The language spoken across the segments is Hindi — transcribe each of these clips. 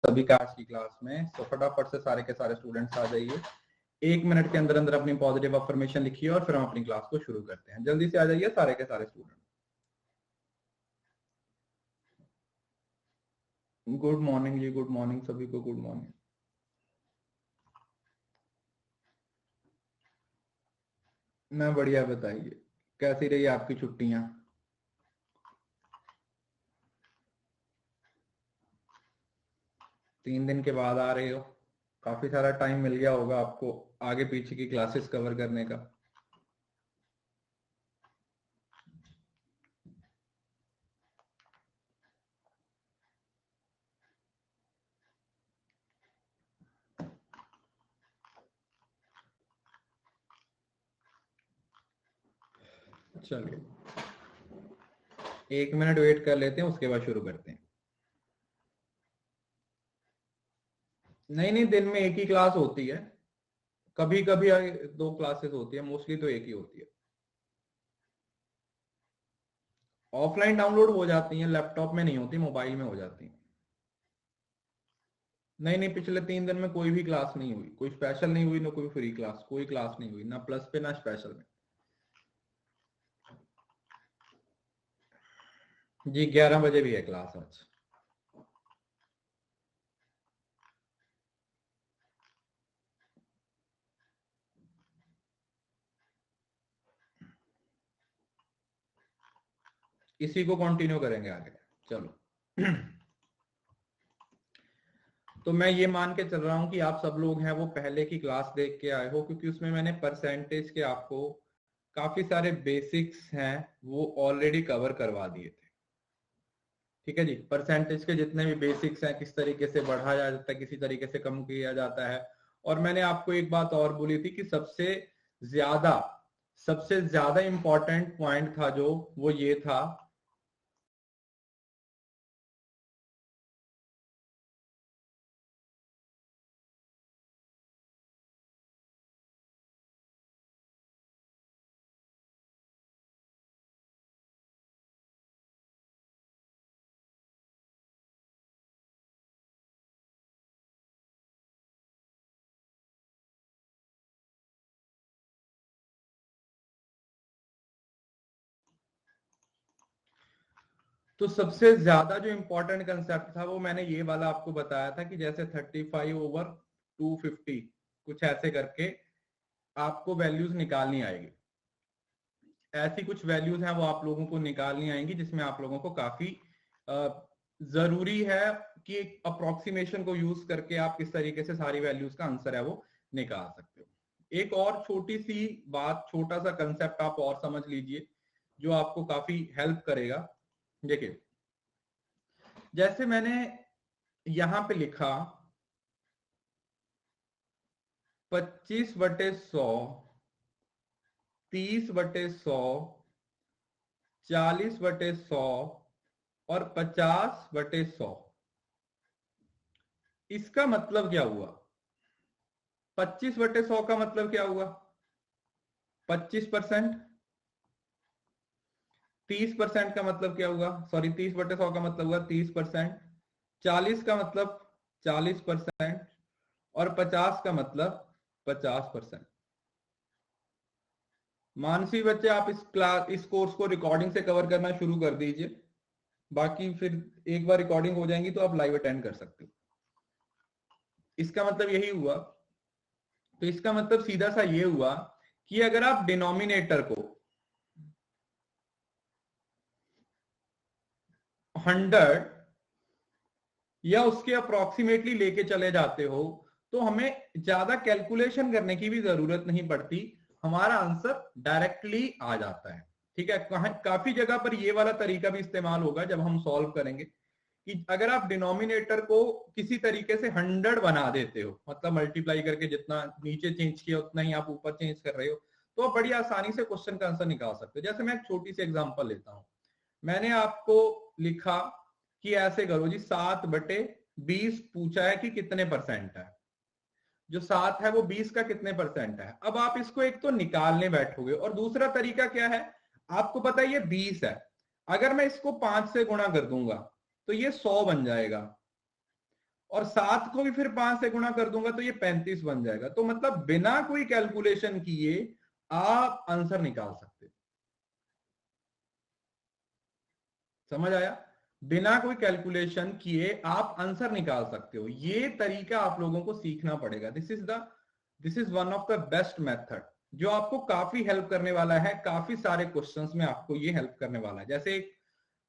सभी का आज की क्लास में। तो फटाफट से सारे के सारे स्टूडेंट्स आ जाइए। 1 मिनट के अंदर अंदर अपनी पॉजिटिव अफर्मेशन लिखिए और फिर हम अपनी क्लास को शुरू करते हैं। जल्दी से आ जाइए सारे के सारे स्टूडेंट। गुड मॉर्निंग जी, गुड मॉर्निंग सभी को, गुड मॉर्निंग। मैं बढ़िया, बताइए कैसी रही आपकी छुट्टियां? तीन दिन के बाद आ रहे हो, काफी सारा टाइम मिल गया होगा आपको आगे पीछे की क्लासेस कवर करने का। चलिए 1 मिनट वेट कर लेते हैं, उसके बाद शुरू करते हैं। नहीं नहीं, दिन में एक ही क्लास होती है, कभी कभी 2 क्लासेस होती है, मोस्टली तो एक ही होती है। ऑफलाइन डाउनलोड हो जाती हैं, लैपटॉप में नहीं होती, मोबाइल में हो जाती हैं। नहीं नहीं, पिछले 3 दिन में कोई भी क्लास नहीं हुई, कोई स्पेशल नहीं हुई, ना कोई फ्री क्लास, कोई क्लास नहीं हुई, ना प्लस पे ना स्पेशल में। जी 11 बजे भी है क्लास आज। इसी को कंटिन्यू करेंगे आगे। चलो तो मैं ये मान के चल रहा हूं कि आप सब लोग हैं वो पहले की क्लास देख के आए हो, क्योंकि उसमें मैंने परसेंटेज के आपको काफी सारे बेसिक्स हैं वो ऑलरेडी कवर करवा दिए थे। ठीक है जी, परसेंटेज के जितने भी बेसिक्स हैं, किस तरीके से बढ़ाया जाता है, किसी तरीके से कम किया जाता है। और मैंने आपको एक बात और बोली थी कि ज्यादा सबसे ज्यादा इंपॉर्टेंट पॉइंट था जो, वो ये था तो सबसे ज्यादा जो इंपॉर्टेंट कंसेप्ट था वो मैंने ये वाला आपको बताया था कि जैसे 35/250 कुछ ऐसे करके आपको वैल्यूज निकालनी आएगी। ऐसी कुछ वैल्यूज हैं वो आप लोगों को निकालनी आएंगी, जिसमें आप लोगों को काफी जरूरी है कि एक अप्रोक्सीमेशन को यूज करके आप किस तरीके से सारी वैल्यूज का आंसर है वो निकाल सकते हो। एक और छोटी सी बात, छोटा सा कंसेप्ट आप और समझ लीजिए जो आपको काफी हेल्प करेगा। देखिए जैसे मैंने यहां पे लिखा 25/100, 30/100, 40/100 और 50/100, इसका मतलब क्या हुआ? 25/100 का मतलब क्या हुआ? 25%। 30% का मतलब क्या हुआ? सॉरी, 30/100 का मतलब हुआ 30%। 40 का मतलब 40% और 50 का मतलब 50%। मानसी बच्चे, आप इस कोर्स को रिकॉर्डिंग से कवर करना शुरू कर दीजिए, बाकी फिर एक बार रिकॉर्डिंग हो जाएंगी तो आप लाइव अटेंड कर सकते हो। इसका मतलब यही हुआ। तो इसका मतलब सीधा सा ये हुआ कि अगर आप डिनोमिनेटर को 100 या उसके अप्रोक्सीमेटली लेके चले जाते हो तो हमें ज्यादा कैलकुलेशन करने की भी जरूरत नहीं पड़ती, हमारा आंसर डायरेक्टली आ जाता है। ठीक है, काफी जगह पर ये वाला तरीका भी इस्तेमाल होगा जब हम सॉल्व करेंगे कि अगर आप डिनोमिनेटर को किसी तरीके से 100 बना देते हो, मतलब मल्टीप्लाई करके जितना नीचे चेंज किया उतना ही आप ऊपर चेंज कर रहे हो, तो आप बड़ी आसानी से क्वेश्चन का आंसर निकाल सकते हो। जैसे मैं एक छोटी सी एग्जांपल लेता हूं। मैंने आपको लिखा कि ऐसे करो जी, 7/20 पूछा है कि कितने परसेंट है। जो 7 है वो 20 का कितने परसेंट है। अब आप इसको एक तो निकालने बैठोगे और दूसरा तरीका क्या है, आपको पता है ये 20 है, अगर मैं इसको 5 से गुणा कर दूंगा तो ये 100 बन जाएगा। और 7 को भी फिर 5 से गुणा कर दूंगा तो ये 35 बन जाएगा। तो मतलब बिना कोई कैलकुलेशन किए आप आंसर निकाल सकते हो। समझ आया? बिना कोई कैलकुलेशन किए आप आंसर निकाल सकते हो। ये तरीका आप लोगों को सीखना पड़ेगा। This is one of the best method जो आपको काफी हेल्प करने वाला है। काफी सारे क्वेश्चंस में आपको ये हेल्प करने वाला है। जैसे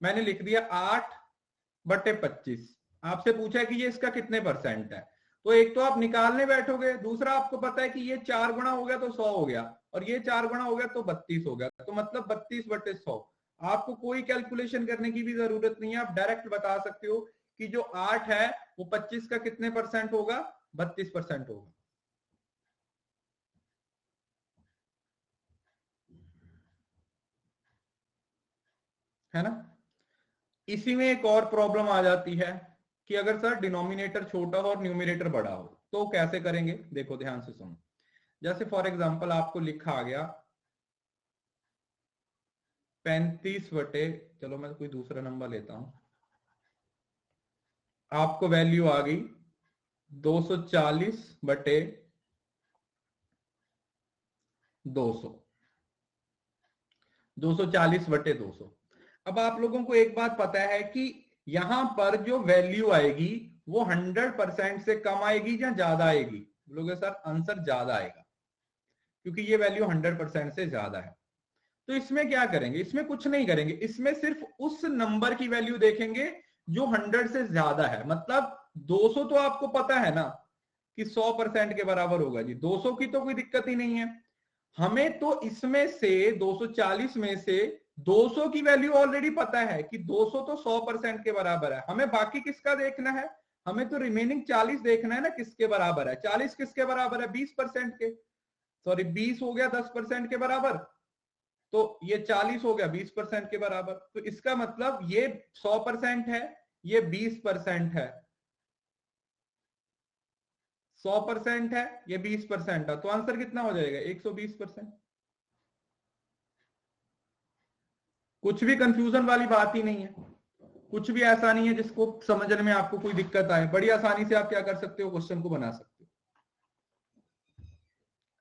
मैंने लिख दिया 8/25, आपसे पूछा है कि ये इसका कितने परसेंट है, तो एक तो आप निकालने बैठोगे, दूसरा आपको पता है कि ये 4 गुना हो गया तो 100 हो गया, और ये 4 गुना हो गया तो 32 हो गया, तो मतलब 32/100। आपको कोई कैलकुलेशन करने की भी जरूरत नहीं है, आप डायरेक्ट बता सकते हो कि जो 8 है वो 25 का कितने परसेंट होगा, 32% होगा। है ना? इसी में एक और प्रॉब्लम आ जाती है कि अगर सर डिनोमिनेटर छोटा हो और न्यूमिनेटर बड़ा हो तो कैसे करेंगे। देखो ध्यान से सुनो। जैसे फॉर एग्जांपल आपको लिखा आ गया 35 बटे, चलो मैं कोई दूसरा नंबर लेता हूं, आपको वैल्यू आ गई 240/200, 240/200। अब आप लोगों को एक बात पता है कि यहां पर जो वैल्यू आएगी वो 100% से कम आएगी या ज्यादा आएगी। बोलोगे सर आंसर ज्यादा आएगा क्योंकि ये वैल्यू 100% से ज्यादा है। तो इसमें क्या करेंगे, इसमें कुछ नहीं करेंगे, इसमें सिर्फ उस नंबर की वैल्यू देखेंगे जो 100 से ज्यादा है। मतलब 200 तो आपको पता है ना कि 100% के बराबर होगा जी, 200 की तो कोई दिक्कत ही नहीं है। हमें तो इसमें से 240 में से 200 की वैल्यू ऑलरेडी पता है कि 200 तो 100% के बराबर है। हमें बाकी किसका देखना है, हमें तो रिमेनिंग 40 देखना है ना किसके बराबर है। 40 किसके बराबर है, 20% के, सॉरी 20 हो गया 10% के बराबर, तो ये 40 हो गया 20% के बराबर। तो इसका मतलब ये 100% है, ये 20% है, 100% है, ये 20% है, तो आंसर कितना हो जाएगा, 120%। कुछ भी कंफ्यूजन वाली बात ही नहीं है, कुछ भी ऐसा नहीं है जिसको समझने में आपको कोई दिक्कत आए। बड़ी आसानी से आप क्या कर सकते हो, क्वेश्चन को बना सकते हो।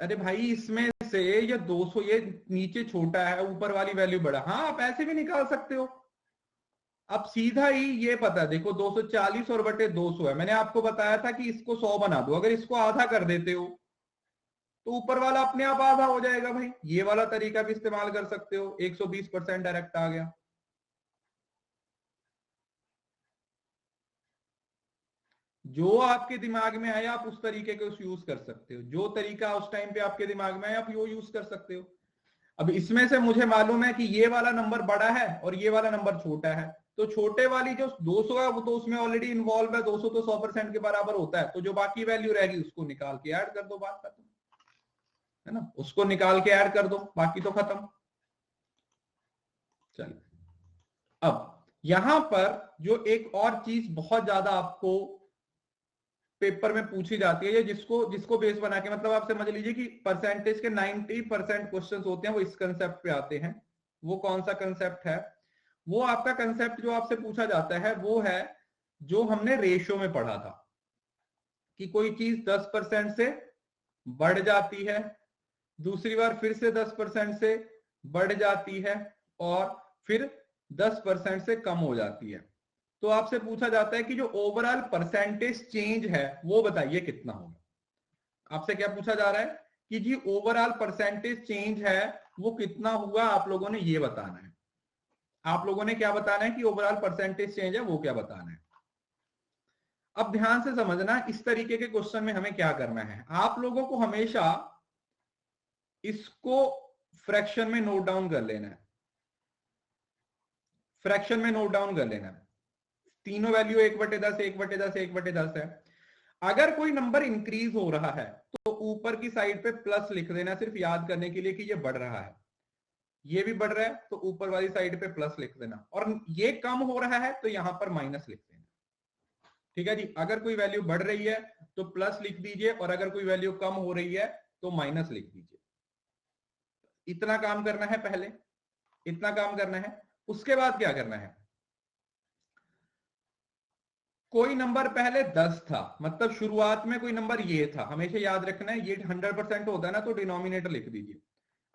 अरे भाई इसमें से ये 200, ये नीचे छोटा है ऊपर वाली वैल्यू बड़ा, हाँ आप ऐसे भी निकाल सकते हो। अब सीधा ही ये पता है, देखो 240 और बटे 200 है, मैंने आपको बताया था कि इसको 100 बना दो, अगर इसको आधा कर देते हो तो ऊपर वाला अपने आप आधा हो जाएगा। भाई ये वाला तरीका भी इस्तेमाल कर सकते हो, 120% डायरेक्ट आ गया। जो आपके दिमाग में आया आप उस तरीके को यूज कर सकते हो, जो तरीका उस टाइम पे आपके दिमाग में आया आप वो यूज कर सकते हो। अब इसमें से मुझे मालूम है कि ये वाला नंबर बड़ा है और ये वाला नंबर छोटा है, तो छोटे वाली जो 200 है वो तो उसमें ऑलरेडी इन्वॉल्व है, 200 तो 100% के बराबर होता है, तो जो बाकी वैल्यू रहेगी उसको निकाल के ऐड कर दो, बात खत्म। है ना, उसको निकाल के ऐड कर दो, बाकी तो खत्म। चलिए अब यहां पर जो एक और चीज बहुत ज्यादा आपको पेपर में पूछी जाती है, ये जिसको जिसको बेस बना के, मतलब आप समझ लीजिए कि परसेंटेज के 90% क्वेश्चंस होते हैं वो इस कंसेप्ट पे आते हैं। वो कौन सा कंसेप्ट है, वो आपका कंसेप्ट जो आपसे पूछा जाता है वो है जो हमने रेशियो में पढ़ा था कि कोई चीज 10% से बढ़ जाती है, दूसरी बार फिर से 10% से बढ़ जाती है, और फिर 10% से कम हो जाती है। तो आपसे पूछा जाता है कि जो ओवरऑल परसेंटेज चेंज है वो बताइए कितना होगा। आपसे क्या पूछा जा रहा है कि जी ओवरऑल परसेंटेज चेंज है वो कितना हुआ, आप लोगों ने ये बताना है। आप लोगों ने क्या बताना है कि ओवरऑल परसेंटेज चेंज है वो क्या बताना है। अब ध्यान से समझना, इस तरीके के क्वेश्चन में हमें क्या करना है, आप लोगों को हमेशा इसको फ्रैक्शन में नोट डाउन कर लेना है, फ्रैक्शन में नोट डाउन कर लेना है। तीनों वैल्यू 1/10, 1/10, 1/10 है। अगर कोई नंबर इंक्रीज हो रहा है तो ऊपर की साइड पे प्लस लिख देना, सिर्फ याद करने के लिए कि ये बढ़ रहा है। ये भी बढ़ रहा है तो ऊपर वाली साइड पे प्लस लिख देना, और ये कम हो रहा है तो यहां पर माइनस लिख देना। ठीक है जी, अगर कोई वैल्यू बढ़ रही है तो प्लस लिख दीजिए, और अगर कोई वैल्यू कम हो रही है तो माइनस लिख दीजिए। इतना काम करना है पहले, इतना काम करना है। उसके बाद क्या करना है, कोई नंबर पहले 10 था, मतलब शुरुआत में कोई नंबर ये था, हमेशा याद रखना है, ये 100% होता है ना तो डिनोमिनेटर लिख दीजिए।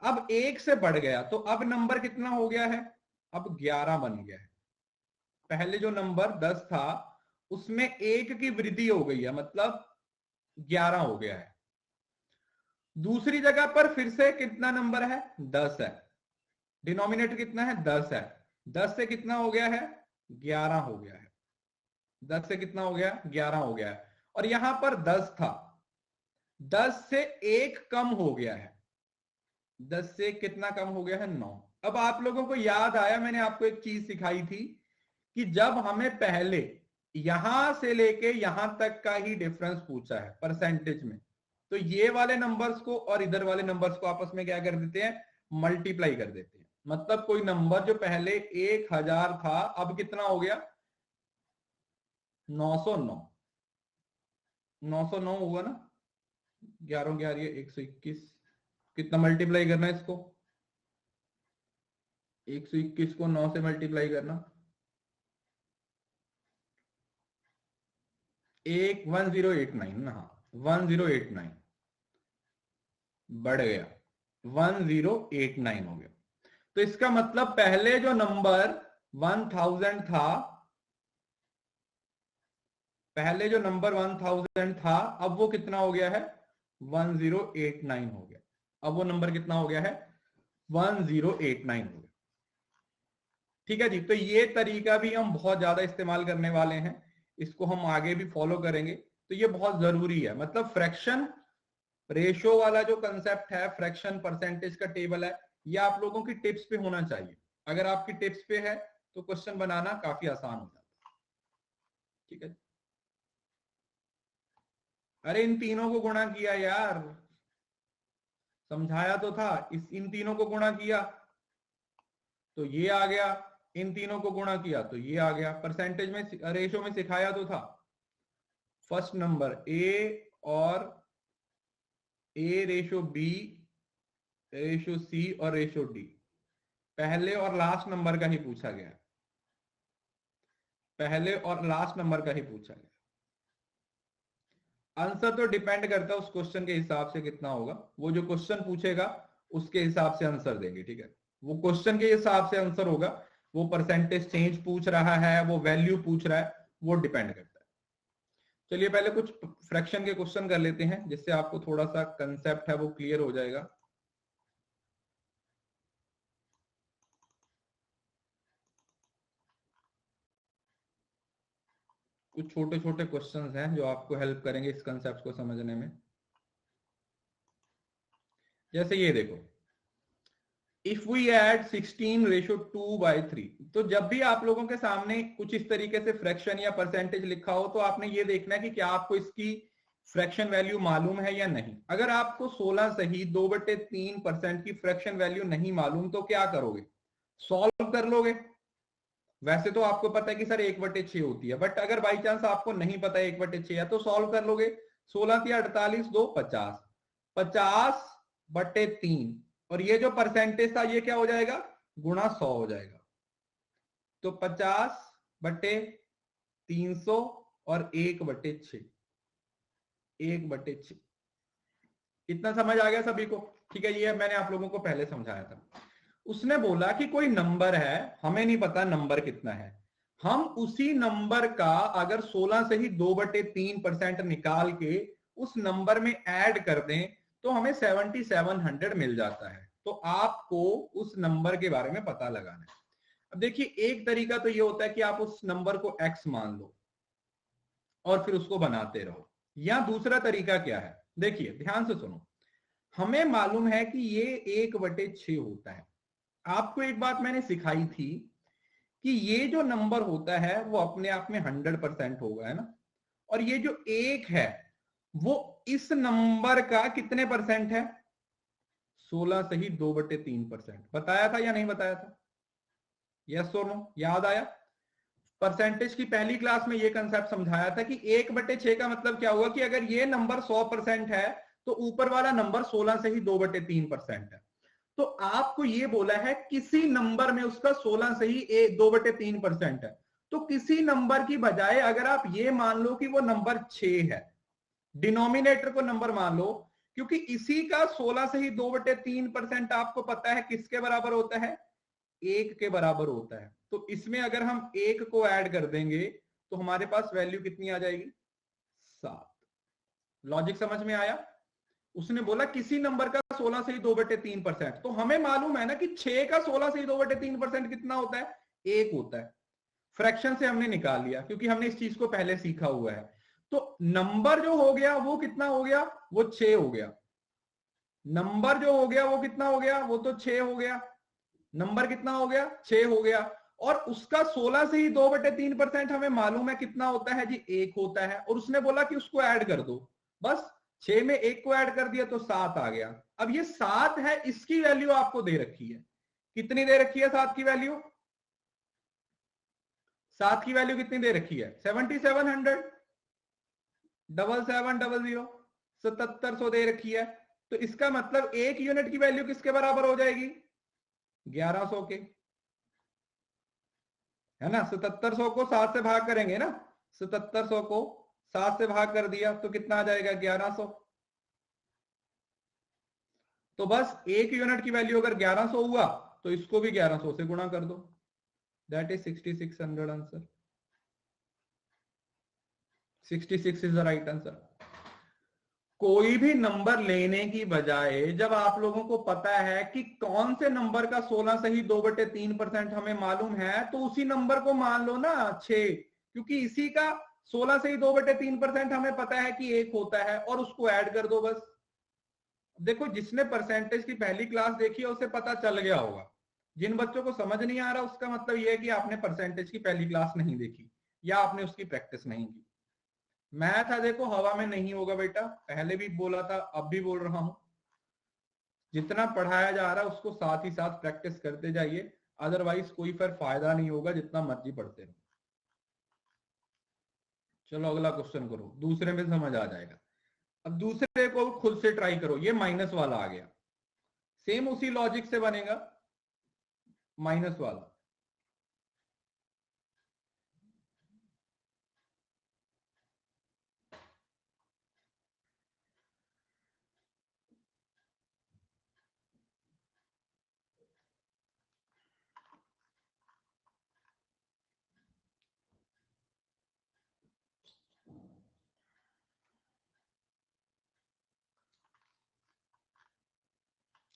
अब 1 से बढ़ गया तो अब नंबर कितना हो गया है, अब 11 बन गया है। पहले जो नंबर 10 था उसमें 1 की वृद्धि हो गई है, मतलब 11 हो गया है। दूसरी जगह पर फिर से कितना नंबर है, 10 है। डिनोमिनेटर कितना है, 10 है। 10 से कितना हो गया है, 11 हो गया है। 10 से कितना हो गया, 11 हो गया है। और यहां पर 10 था, 10 से 1 कम हो गया है। 10 से कितना कम हो गया है, 9। अब आप लोगों को याद आया, मैंने आपको एक चीज सिखाई थी कि जब हमें पहले यहां से लेके यहां तक का ही डिफरेंस पूछा है परसेंटेज में, तो ये वाले नंबर्स को और इधर वाले नंबर्स को आपस में क्या कर देते हैं, मल्टीप्लाई कर देते हैं। मतलब कोई नंबर जो पहले 1000 था अब कितना हो गया, 909। 909 हुआ ना, 11 11 121। कितना मल्टीप्लाई करना है इसको, 121 को 9 से मल्टीप्लाई करना, 1089 ना, हाँ 1089 बढ़ गया, 1089 हो गया। तो इसका मतलब पहले जो नंबर 1000 था, पहले जो नंबर 1000 था अब वो कितना हो गया है, 1089 हो गया। अब वो नंबर कितना हो गया है, 1089 हो गया। ठीक है जी, तो ये तरीका भी हम बहुत ज्यादा इस्तेमाल करने वाले हैं, इसको हम आगे भी फॉलो करेंगे। तो ये बहुत जरूरी है, मतलब फ्रैक्शन रेशो वाला जो कंसेप्ट है, फ्रैक्शन परसेंटेज का टेबल है, ये आप लोगों की टिप्स पे होना चाहिए। अगर आपकी टिप्स पे है तो क्वेश्चन बनाना काफी आसान हो जाता है। ठीक है, अरे इन तीनों को गुणा किया यार, समझाया तो था, इन तीनों को गुणा किया तो ये आ गया, इन तीनों को गुणा किया तो ये आ गया। परसेंटेज में रेशो में सिखाया तो था, फर्स्ट नंबर ए और ए रेशो बी रेशो सी और रेशो डी, पहले और लास्ट नंबर का ही पूछा गया, पहले और लास्ट नंबर का ही पूछा गया। आंसर तो डिपेंड करता है उस क्वेश्चन के हिसाब से कितना होगा, वो जो क्वेश्चन पूछेगा उसके हिसाब से आंसर देंगे। ठीक है, वो क्वेश्चन के हिसाब से आंसर होगा, वो परसेंटेज चेंज पूछ रहा है, वो वैल्यू पूछ रहा है, वो डिपेंड करता है। चलिए पहले कुछ फ्रैक्शन के क्वेश्चन कर लेते हैं, जिससे आपको थोड़ा सा कंसेप्ट है वो क्लियर हो जाएगा। कुछ छोटे छोटे क्वेश्चंस हैं जो आपको हेल्प करेंगे इस कंसेप्ट को समझने में। जैसे ये देखो, इफ वी एड 16 रेशो 2/3, तो जब भी आप लोगों के सामने कुछ इस तरीके से फ्रैक्शन या परसेंटेज लिखा हो तो आपने ये देखना है कि क्या आपको इसकी फ्रैक्शन वैल्यू मालूम है या नहीं। अगर आपको 16 सही 2/3% की फ्रैक्शन वैल्यू नहीं मालूम तो क्या करोगे, सॉल्व कर लोगे। वैसे तो आपको पता है कि सर 1/6 होती है, बट अगर बाई चांस आपको नहीं पता है 1/6 है तो सॉल्व कर लोगे। 16 या 48 2 50, 50/3, और ये जो परसेंटेज था ये क्या हो जाएगा, गुणा 100 हो जाएगा। तो 50/300 और 1/6, 1/6। इतना समझ आ गया सभी को। ठीक है, ये मैंने आप लोगों को पहले समझाया था। उसने बोला कि कोई नंबर है, हमें नहीं पता नंबर कितना है, हम उसी नंबर का अगर 16 से ही 2/3% निकाल के उस नंबर में ऐड कर दें तो हमें 7700 मिल जाता है। तो आपको उस नंबर के बारे में पता लगाना है। अब देखिए, एक तरीका तो ये होता है कि आप उस नंबर को x मान लो और फिर उसको बनाते रहो, या दूसरा तरीका क्या है, देखिए ध्यान से सुनो। हमें मालूम है कि ये 1/6 होता है। आपको एक बात मैंने सिखाई थी कि ये जो नंबर होता है वो अपने आप में 100% होगा, है ना। और ये जो 1 है वो इस नंबर का कितने परसेंट है, 16 से ही 2/3%। बताया था या नहीं बताया था, यस और नो, याद आया। परसेंटेज की पहली क्लास में ये कंसेप्ट समझाया था कि 1/6 का मतलब क्या हुआ कि अगर ये नंबर 100% है तो ऊपर वाला नंबर 16 से ही 2/3% है। तो आपको ये बोला है किसी नंबर में उसका 16 से ही 2/3% है, तो किसी नंबर की बजाय अगर आप ये मान लो कि वो नंबर 6 है, डिनोमिनेटर को नंबर मान लो, क्योंकि इसी का 16 से ही 2/3% आपको पता है किसके बराबर होता है, 1 के बराबर होता है। तो इसमें अगर हम 1 को ऐड कर देंगे तो हमारे पास वैल्यू कितनी आ जाएगी, 7। लॉजिक समझ में आया? उसने बोला किसी नंबर का 16 से ही 2/3%, तो हमें मालूम है ना कि 6 का 16 से ही 2/3% कितना होता है, 1 होता है। फ्रैक्शन से हमने निकाल लिया क्योंकि हमने इस चीज को पहले सीखा हुआ है। तो नंबर जो हो गया वो कितना हो गया, वो 6 हो गया। नंबर जो हो गया वो कितना हो गया, वो तो 6 हो गया। नंबर कितना हो गया, 6 हो गया। और उसका 16 से ही 2/3% हमें मालूम है कितना होता है जी, 1 होता है। और उसने बोला कि उसको ऐड कर दो, बस 6 में 1 को ऐड कर दिया तो 7 आ गया। अब ये 7 है, इसकी वैल्यू आपको दे रखी है, कितनी दे रखी है 7 की वैल्यू, 7 की वैल्यू कितनी दे रखी है, 7700, 7700, 7700 दे रखी है। तो इसका मतलब 1 यूनिट की वैल्यू किसके बराबर हो जाएगी, 1100 के, है ना। 7700 को 7 से भाग करेंगे ना, 7700 को 7 से भाग कर दिया तो कितना आ जाएगा, 1100। तो बस 1 यूनिट की वैल्यू अगर 1100 हुआ तो इसको भी 1100 से गुणा कर दो, that is 6600 answer. 66 is the right answer. कोई भी नंबर लेने की बजाय जब आप लोगों को पता है कि कौन से नंबर का 16 से ही 2/3% हमें मालूम है, तो उसी नंबर को मान लो ना 6, क्योंकि इसी का 16 से ही 2/3% हमें पता है कि 1 होता है, और उसको ऐड कर दो बस। देखो जिसने परसेंटेज की पहली क्लास देखी है उसे पता चल गया होगा। जिन बच्चों को समझ नहीं आ रहा उसका मतलब यह है कि आपने परसेंटेज की पहली क्लास नहीं देखी या आपने उसकी प्रैक्टिस नहीं की। मैथ है देखो हवा में नहीं होगा बेटा, पहले भी बोला था अब भी बोल रहा हूं, जितना पढ़ाया जा रहा है उसको साथ ही साथ प्रैक्टिस करते जाइए, अदरवाइज कोई फिर फायदा नहीं होगा जितना मर्जी पढ़ते रहो। चलो अगला क्वेश्चन करो, दूसरे में समझ आ जाएगा। अब दूसरे को खुद से ट्राई करो, ये माइनस वाला आ गया, सेम उसी लॉजिक से बनेगा माइनस वाला।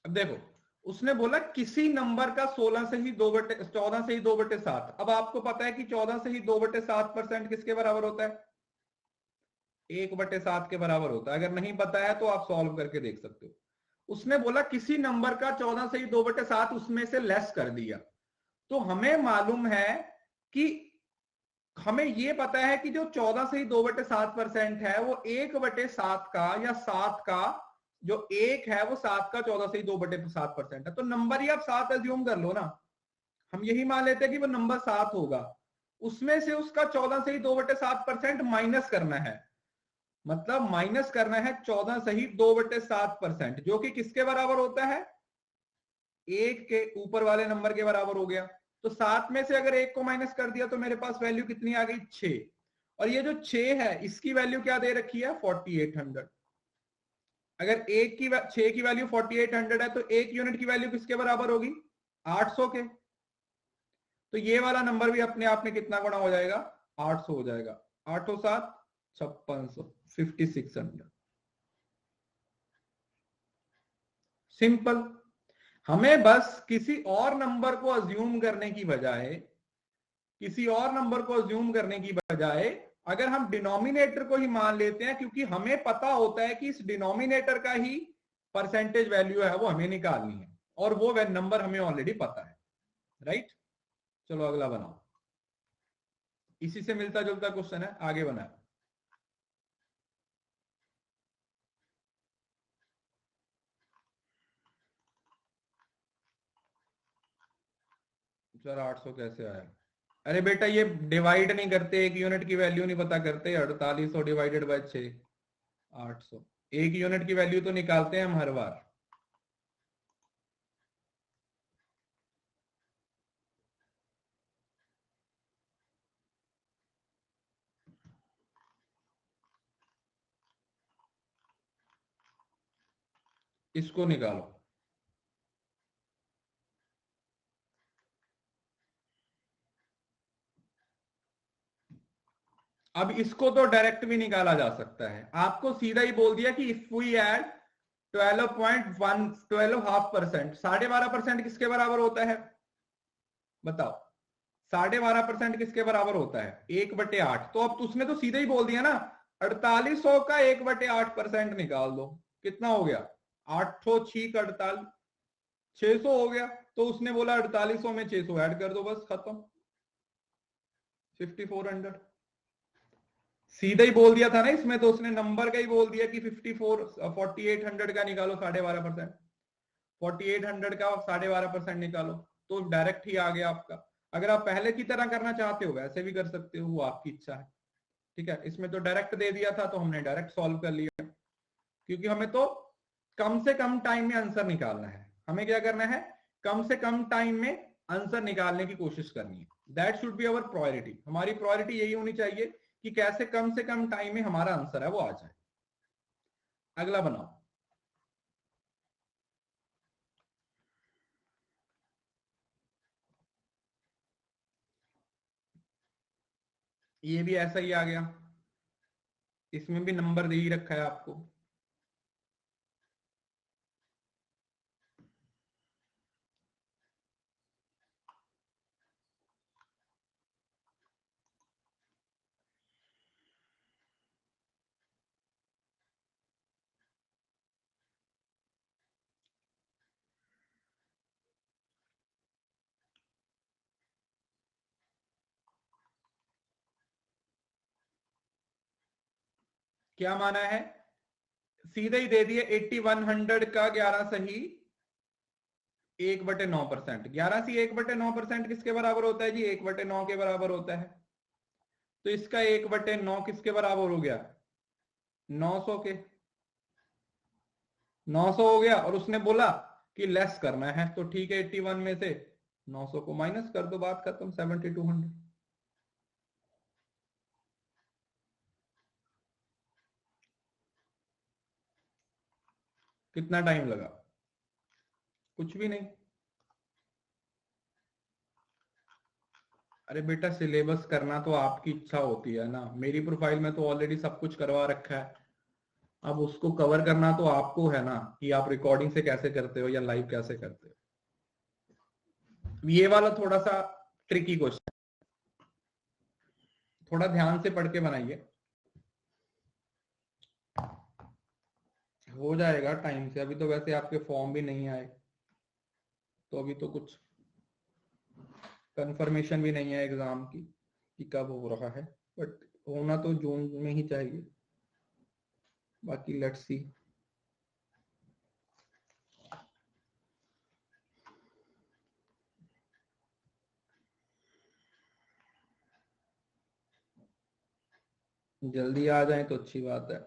अब देखो उसने बोला किसी नंबर का 16 से ही 14 से ही 2/7। अब आपको पता है कि 14 से ही 2/7% किसके बराबर होता है, 1/7 के बराबर होता है। अगर नहीं पता है तो आप सॉल्व करके देख सकते हो। उसने बोला किसी नंबर का 14 से ही 2/7 उसमें से लेस कर दिया, तो हमें मालूम है कि हमें यह पता है कि जो 14 से ही 2/7% है वो 1/7 का या 7 का जो 1 है वो 7 का 14 से ही 2/7% है। तो नंबर ही आप 7 एज्यूम कर लो ना, हम यही मान लेते हैं कि वो नंबर 7 होगा, उसमें से उसका 14 से ही 2/7% माइनस करना है। मतलब माइनस करना है 14 से ही 2/7%, जो कि किसके बराबर होता है, 1 के ऊपर वाले नंबर के बराबर हो गया। तो 7 में से अगर 1 को माइनस कर दिया तो मेरे पास वैल्यू कितनी आ गई, 6। और ये जो 6 है इसकी वैल्यू क्या दे रखी है, 4800। अगर 6 की वैल्यू 4800 है तो 1 यूनिट की वैल्यू किसके बराबर होगी, 800 के। तो ये वाला नंबर भी अपने आप में कितना गुणा हो जाएगा, 800 हो जाएगा। 8 7 5600, 5600। सिंपल। हमें बस किसी और नंबर को अज्यूम करने की बजाय, अगर हम डिनोमिनेटर को ही मान लेते हैं, क्योंकि हमें पता होता है कि इस डिनोमिनेटर का ही परसेंटेज वैल्यू है वो हमें निकालनी है, और वो नंबर हमें ऑलरेडी पता है, राइट। चलो अगला बनाओ, इसी से मिलता जुलता क्वेश्चन है, आगे बनाओ। सर 800 कैसे आया, अरे बेटा ये डिवाइड नहीं करते, 1 यूनिट की वैल्यू नहीं पता करते, 4800 डिवाइडेड बाय 6, 800। 1 यूनिट की वैल्यू तो निकालते हैं हम हर बार। इसको निकालो। अब इसको तो डायरेक्ट भी निकाला जा सकता है, आपको सीधा ही बोल दिया कि इफ वी एड 12.1 12.5%, 12.5% किसके बराबर होता है बताओ? 12.5% किसके बराबर होता है? 1/8। तो अब उसने तो सीधे ही बोल दिया ना, 4800 का 1/8% निकाल दो, कितना हो गया? 8 6 48, 600 हो गया। तो उसने बोला 4800 में 600 ऐड कर दो, बस खत्म, 5400। सीधा ही बोल दिया था ना इसमें, तो उसने नंबर का ही बोल दिया कि 4800 का निकालो 12.5%, 4800 का 12.5% निकालो, तो डायरेक्ट ही आ गया आपका। अगर आप पहले की तरह करना चाहते हो वैसे भी कर सकते हो, वो आपकी इच्छा है। ठीक है, इसमें तो डायरेक्ट दे दिया था तो हमने डायरेक्ट सॉल्व कर लिया, क्योंकि हमें तो कम से कम टाइम में आंसर निकालना है। हमें क्या करना है? कम से कम टाइम में आंसर निकालने की कोशिश करनी है। That should be our priority. हमारी प्रायोरिटी यही होनी चाहिए कि कैसे कम से कम टाइम में हमारा आंसर है वो आ जाए। अगला बनाओ। ये भी ऐसा ही आ गया, इसमें भी नंबर दे ही रखा है आपको। क्या माना है? सीधे ही दे दिए 8100 का 11 सही 1/9%। 11 सी 1/9% किसके बराबर होता है जी? 1/9 के बराबर होता है। तो इसका 1/9 किसके बराबर हो गया? 900 के। 900 हो गया, और उसने बोला कि लेस करना है, तो ठीक है 81 में से 900 को माइनस कर दो, बात खत्म, 7200। कितना टाइम लगा? कुछ भी नहीं। अरे बेटा, सिलेबस करना तो आपकी इच्छा होती है ना, मेरी प्रोफाइल में तो ऑलरेडी सब कुछ करवा रखा है। अब उसको कवर करना तो आपको है ना, कि आप रिकॉर्डिंग से कैसे करते हो या लाइव कैसे करते हो। ये वाला थोड़ा सा ट्रिकी क्वेश्चन, थोड़ा ध्यान से पढ़ के बनाइए, हो जाएगा टाइम से। अभी तो वैसे आपके फॉर्म भी नहीं आए, तो अभी तो कुछ कंफर्मेशन भी नहीं है एग्जाम की कि कब हो रहा है, बट होना तो जून में ही चाहिए। बाकी लेट्स सी। जल्दी आ जाए तो अच्छी बात है।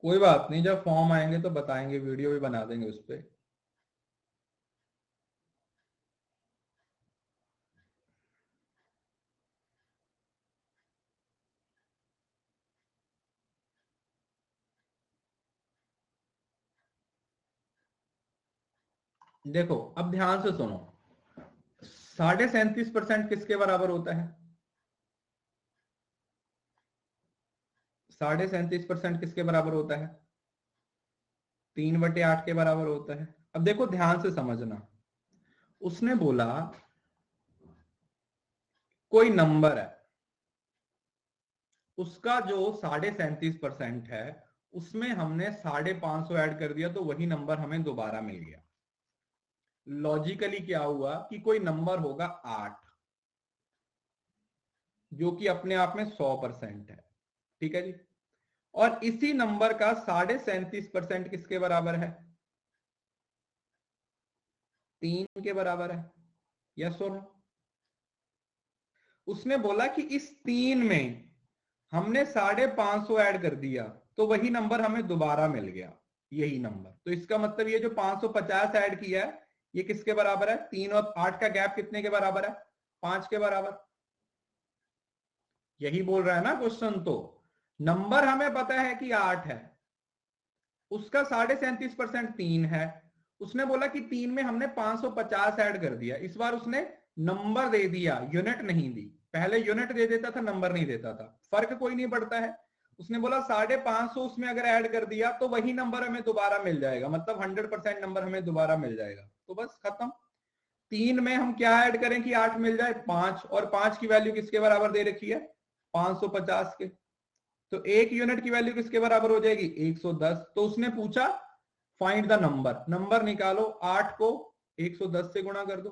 कोई बात नहीं, जब फॉर्म आएंगे तो बताएंगे, वीडियो भी बना देंगे उस पर। देखो अब ध्यान से सुनो, 37.5% किसके बराबर होता है? 37.5% किसके बराबर होता है? 3/8 के बराबर होता है। अब देखो ध्यान से समझना, उसने बोला कोई नंबर है, उसका जो 37.5% है, उसमें हमने 550 ऐड कर दिया, तो वही नंबर हमें दोबारा मिल गया। लॉजिकली क्या हुआ कि कोई नंबर होगा 8, जो कि अपने आप में 100% है। ठीक है जी। और इसी नंबर का 37.5% किसके बराबर है? 3 के बराबर है। यस और नो? उसने बोला कि इस 3 में हमने 550 ऐड कर दिया तो वही नंबर हमें दोबारा मिल गया, यही नंबर। तो इसका मतलब ये जो 550 ऐड किया है ये किसके बराबर है? 3 और 8 का गैप कितने के बराबर है? 5 के बराबर। यही बोल रहा है ना क्वेश्चन। तो नंबर हमें पता है कि 8 है, उसका 37.5% 3 है। उसने बोला कि 3 में हमने 550 ऐड कर दिया। इस बार उसने नंबर दे दिया, यूनिट नहीं दी। पहले यूनिट दे देता था, नंबर नहीं देता था, फर्क कोई नहीं पड़ता है। उसने बोला 550 उसमें अगर ऐड कर दिया तो वही नंबर हमें दोबारा मिल जाएगा, मतलब 100% नंबर हमें दोबारा मिल जाएगा। तो बस खत्म। 3 में हम क्या ऐड करें कि 8 मिल जाए? 5। और 5 की वैल्यू किसके बराबर दे रखी है? 550 के। तो एक यूनिट की वैल्यू किसके बराबर हो जाएगी? 110। तो उसने पूछा फाइंड द नंबर, नंबर निकालो। 8 को 110 से गुणा कर दो,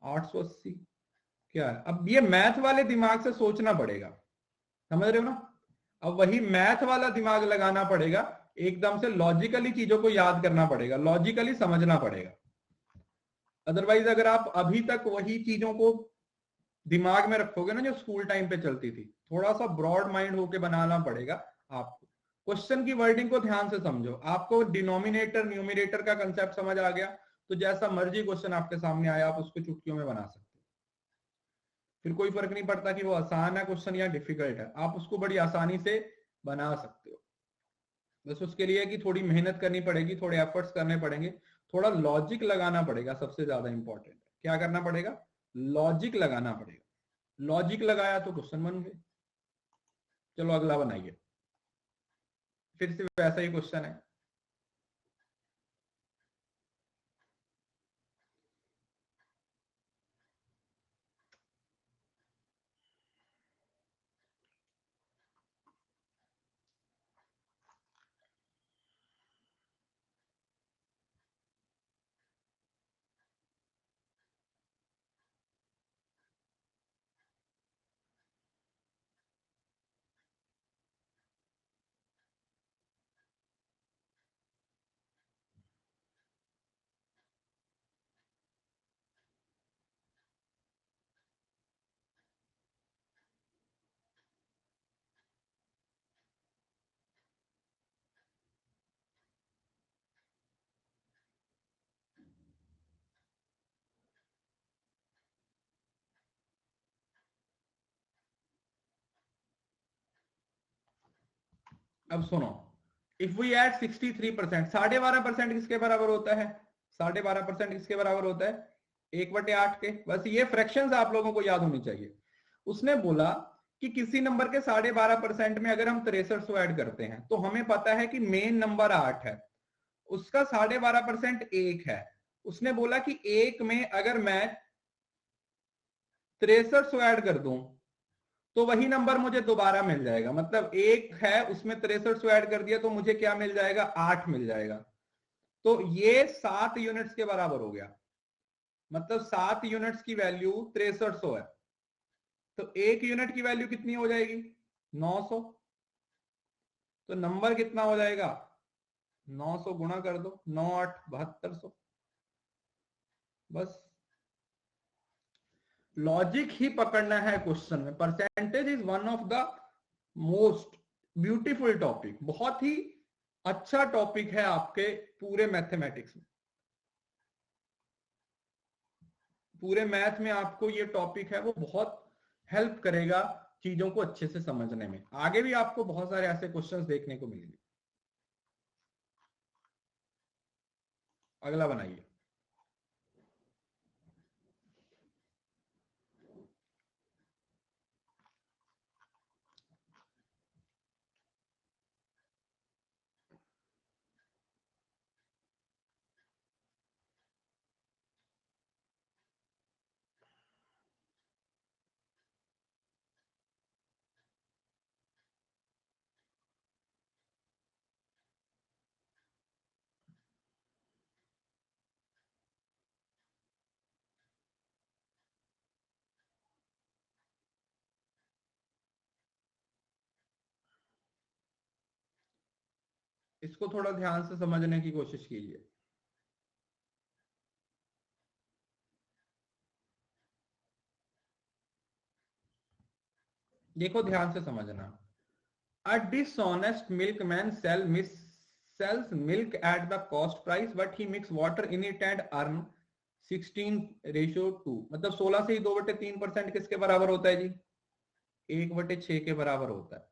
880। क्या है? अब ये मैथ वाले दिमाग से सोचना पड़ेगा, समझ रहे हो ना? अब वही मैथ वाला दिमाग लगाना पड़ेगा, एकदम से लॉजिकली चीजों को याद करना पड़ेगा, लॉजिकली समझना पड़ेगा। अदरवाइज अगर आप अभी तक वही चीजों को दिमाग में रखोगे ना जो स्कूल टाइम पे चलती थी, थोड़ा सा ब्रॉड माइंड होके बनाना पड़ेगा आपको। क्वेश्चन की वर्डिंग को ध्यान से समझो। आपको डिनोमिनेटर न्यूमिनेटर का कंसेप्ट समझ आ गया तो जैसा मर्जी क्वेश्चन आपके सामने आया आप उसको चुटकियों में बना सकते हो। फिर कोई फर्क नहीं पड़ता कि वो आसान है क्वेश्चन या डिफिकल्ट है, आप उसको बड़ी आसानी से बना सकते हो। बस उसके लिए कि थोड़ी मेहनत करनी पड़ेगी, थोड़े एफर्ट्स करने पड़ेंगे, थोड़ा लॉजिक लगाना पड़ेगा। सबसे ज्यादा इंपॉर्टेंट क्या करना पड़ेगा? लॉजिक लगाना पड़ेगा। लॉजिक लगाया तो क्वेश्चन बन गए। चलो अगला बनाइए। फिर से वैसा ही क्वेश्चन है। अब सुनो, इफ वी एड 63%, 12.5% किसके बराबर होता है? 12.5% किसके बराबर होता है? 1/8 के। बस ये फ्रैक्शंस आप लोगों को याद होनी चाहिए। उसने बोला कि किसी नंबर के 12.5% में अगर हम 6300 ऐड करते हैं तो हमें पता है कि मेन नंबर 8 है, उसका 12.5% 1 है। उसने बोला कि 1 में अगर मैं 6300 ऐड कर दूं तो वही नंबर मुझे दोबारा मिल जाएगा। मतलब 1 है उसमें 6300 ऐड कर दिया तो मुझे क्या मिल जाएगा? 8 मिल जाएगा। तो ये 7 यूनिट्स के बराबर हो गया। मतलब 7 यूनिट्स की वैल्यू 6300 है, तो 1 यूनिट की वैल्यू कितनी हो जाएगी? 900। तो नंबर कितना हो जाएगा? 900 गुणा कर दो, 9 8 7200। बस लॉजिक ही पकड़ना है क्वेश्चन में। Percentage is one of the most beautiful topic, बहुत ही अच्छा टॉपिक है आपके पूरे मैथमेटिक्स में। पूरे मैथ में आपको ये टॉपिक है वो बहुत हेल्प करेगा चीजों को अच्छे से समझने में। आगे भी आपको बहुत सारे ऐसे क्वेश्चंस देखने को मिलेंगे। अगला बनाइए। इसको थोड़ा ध्यान से समझने की कोशिश कीजिए। देखो ध्यान से समझना, a dishonest milkman sells milk at the cost price but he mix water in it and earn 16:2, मतलब 16 से ही 2/3% किसके बराबर होता है जी? 1/6 के बराबर होता है।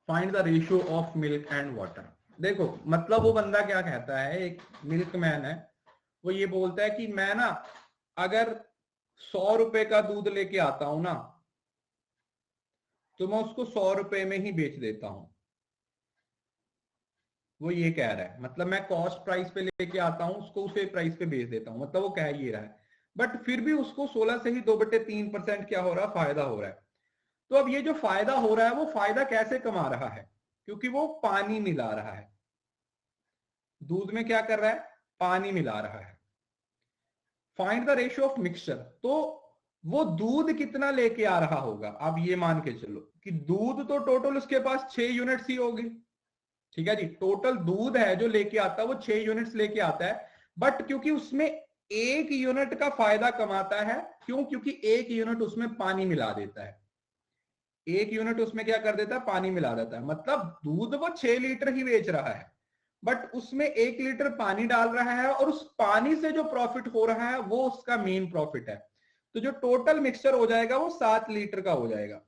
Find the ratio of milk and water. देखो मतलब वो बंदा क्या कहता है, एक मिल्कमैन है, वो ये बोलता है कि मैं ना अगर 100 रुपए का दूध लेके आता हूं ना, तो मैं उसको 100 रुपए में ही बेच देता हूं। वो ये कह रहा है, मतलब मैं कॉस्ट प्राइस पे लेके आता हूं, उसको उसे प्राइस पे बेच देता हूं, मतलब वो कह ये रहा है। बट फिर भी उसको 16 से ही 2/3% क्या हो रहा है, फायदा हो रहा है। तो अब ये जो फायदा हो रहा है, वो फायदा कैसे कमा रहा है? क्योंकि वो पानी मिला रहा है। दूध में क्या कर रहा है? पानी मिला रहा है। Find the ratio of mixture, तो वो दूध कितना लेके आ रहा होगा? आप ये मान के चलो कि दूध तो टोटल उसके पास 6 यूनिट्स ही होगी। ठीक है जी, टोटल दूध है जो लेके आता है वो 6 यूनिट्स लेके आता है। बट क्योंकि उसमें 1 यूनिट का फायदा कमाता है, क्यों? क्योंकि 1 यूनिट उसमें पानी मिला देता है। 1 यूनिट उसमें क्या कर देता है? पानी मिला देता है। मतलब दूध वो 6 लीटर ही बेच रहा है, बट उसमें 1 लीटर पानी डाल रहा है, और उस पानी से जो प्रॉफिट हो रहा है वो उसका मेन प्रॉफिट है। तो जो टोटल मिक्सचर हो जाएगा वो 7 लीटर का हो जाएगा।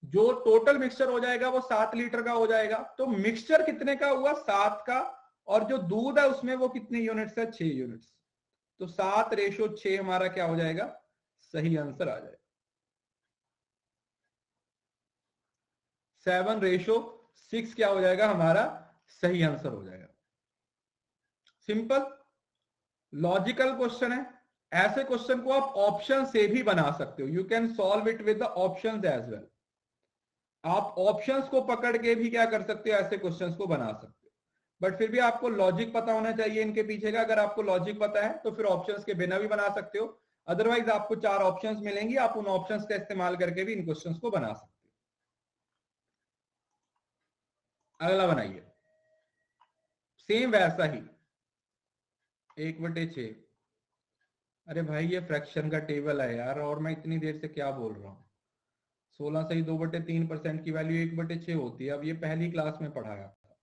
जो टोटल मिक्सचर हो जाएगा वो 7 लीटर का हो जाएगा। तो मिक्सचर कितने का हुआ? 7 का। और जो दूध है उसमें वो कितने यूनिट्स है? 6 यूनिट्स। तो 7:6 हमारा क्या हो जाएगा? सही आंसर आ जाएगा। 7:6 क्या हो जाएगा हमारा? सही आंसर हो जाएगा। सिंपल लॉजिकल क्वेश्चन है। ऐसे क्वेश्चन को आप ऑप्शन से भी बना सकते हो। You can solve it with the options as well. आप ऑप्शंस को पकड़ के भी क्या कर सकते हो? ऐसे क्वेश्चंस को बना सकते हो। बट फिर भी आपको लॉजिक पता होना चाहिए इनके पीछे का। अगर आपको लॉजिक पता है तो फिर ऑप्शंस के बिना भी बना सकते हो। अदरवाइज आपको 4 ऑप्शंस मिलेंगी, आप उन ऑप्शंस का इस्तेमाल करके भी इन क्वेश्चंस को बना सकते हो। अगला बनाइए, सेम वैसा ही 1/6। अरे भाई ये फ्रैक्शन का टेबल है यार, और मैं इतनी देर से क्या बोल रहा हूँ। 16 से ही 2/3% की वैल्यू 1/6 होती है। अब ये पहली क्लास में पढ़ाया था,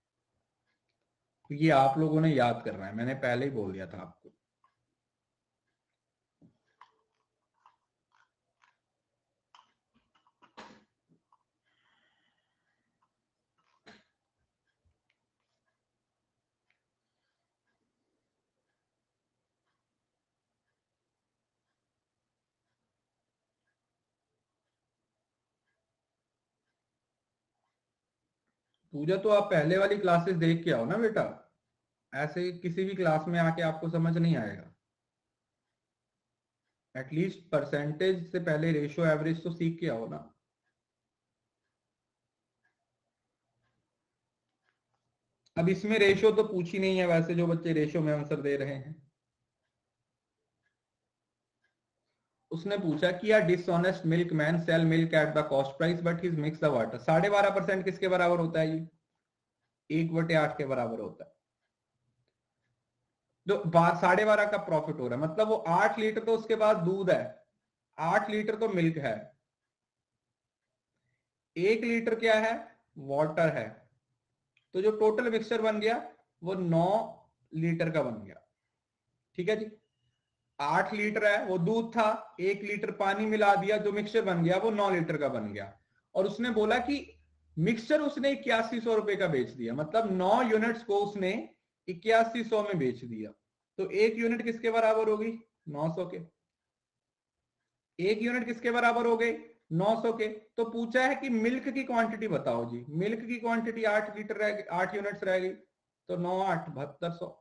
तो ये आप लोगों ने याद करना है, मैंने पहले ही बोल दिया था आपको। पूजा तो आप पहले वाली क्लासेस देख के आओ ना बेटा, ऐसे किसी भी क्लास में आके आपको समझ नहीं आएगा। एटलीस्ट परसेंटेज से पहले रेशियो एवरेज तो सीख के आओ ना। अब इसमें रेशियो तो पूछी नहीं है वैसे, जो बच्चे रेशियो में आंसर दे रहे हैं। उसने पूछा कि यार dishonest milk man sell milk at the cost price but his mix the water. 12.5% किसके बराबर होता है? ये 1/8 के बराबर होता है। जो 12.5 का प्रॉफिट हो रहा है, मतलब वो 8 लीटर तो उसके पास दूध है, 8 लीटर तो मिल्क है, 1 लीटर क्या है? वाटर है। तो जो टोटल मिक्सचर बन गया वो 9 लीटर का बन गया। ठीक है जी, 8 लीटर है वो दूध था, 1 लीटर पानी मिला दिया, जो मिक्सचर बन गया वो 9 लीटर का बन गया। और उसने बोला कि मिक्सचर उसने 8100 रुपए का बेच दिया, मतलब 9 यूनिट्स को उसने 8100 में बेच दिया। तो 1 यूनिट किसके बराबर होगी? 900 के। 1 यूनिट किसके बराबर हो गए? 900 के। तो पूछा है कि मिल्क की क्वांटिटी बताओ जी। मिल्क की क्वांटिटी 8 लीटर रह गई, 8 यूनिट्स रह गई, तो 9 8 7200।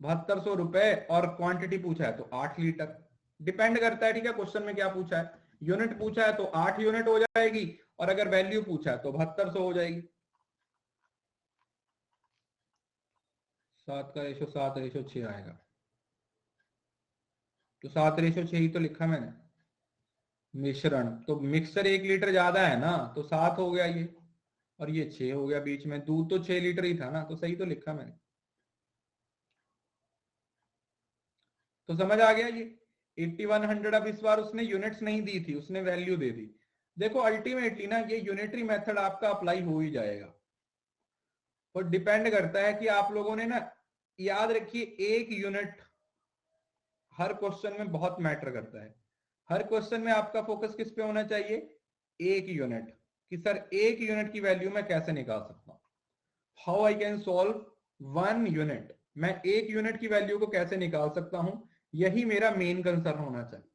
7200 रुपए, और क्वांटिटी पूछा है तो 8 लीटर। डिपेंड करता है, ठीक है, क्वेश्चन में क्या पूछा है। यूनिट पूछा है तो 8 यूनिट हो जाएगी, और अगर वैल्यू पूछा है तो 7200 हो जाएगी। 7 का रेशो 7:6 आएगा। तो 7:6 ही तो लिखा मैंने। मिश्रण तो मिक्सचर 1 लीटर ज्यादा है ना, तो 7 हो गया ये, और ये 6 हो गया बीच में। दूध तो 6 लीटर ही था ना, तो सही तो लिखा मैंने। तो समझ आ गया ये। 8100 अब इस बार उसने यूनिट्स नहीं दी थी, उसने वैल्यू दे दी। देखो अल्टीमेटली ना ये यूनिटरी मेथड आपका अप्लाई हो ही जाएगा, और डिपेंड करता है कि आप लोगों ने ना, याद रखिए एक यूनिट हर क्वेश्चन में बहुत मैटर करता है। हर क्वेश्चन में आपका फोकस किस पे होना चाहिए, एक यूनिट, कि सर एक यूनिट की वैल्यू मैं कैसे निकाल सकता हूं, how I can solve 1 unit, मैं एक यूनिट की वैल्यू को कैसे निकाल सकता हूं, यही मेरा मेन कंसर्न होना चाहिए।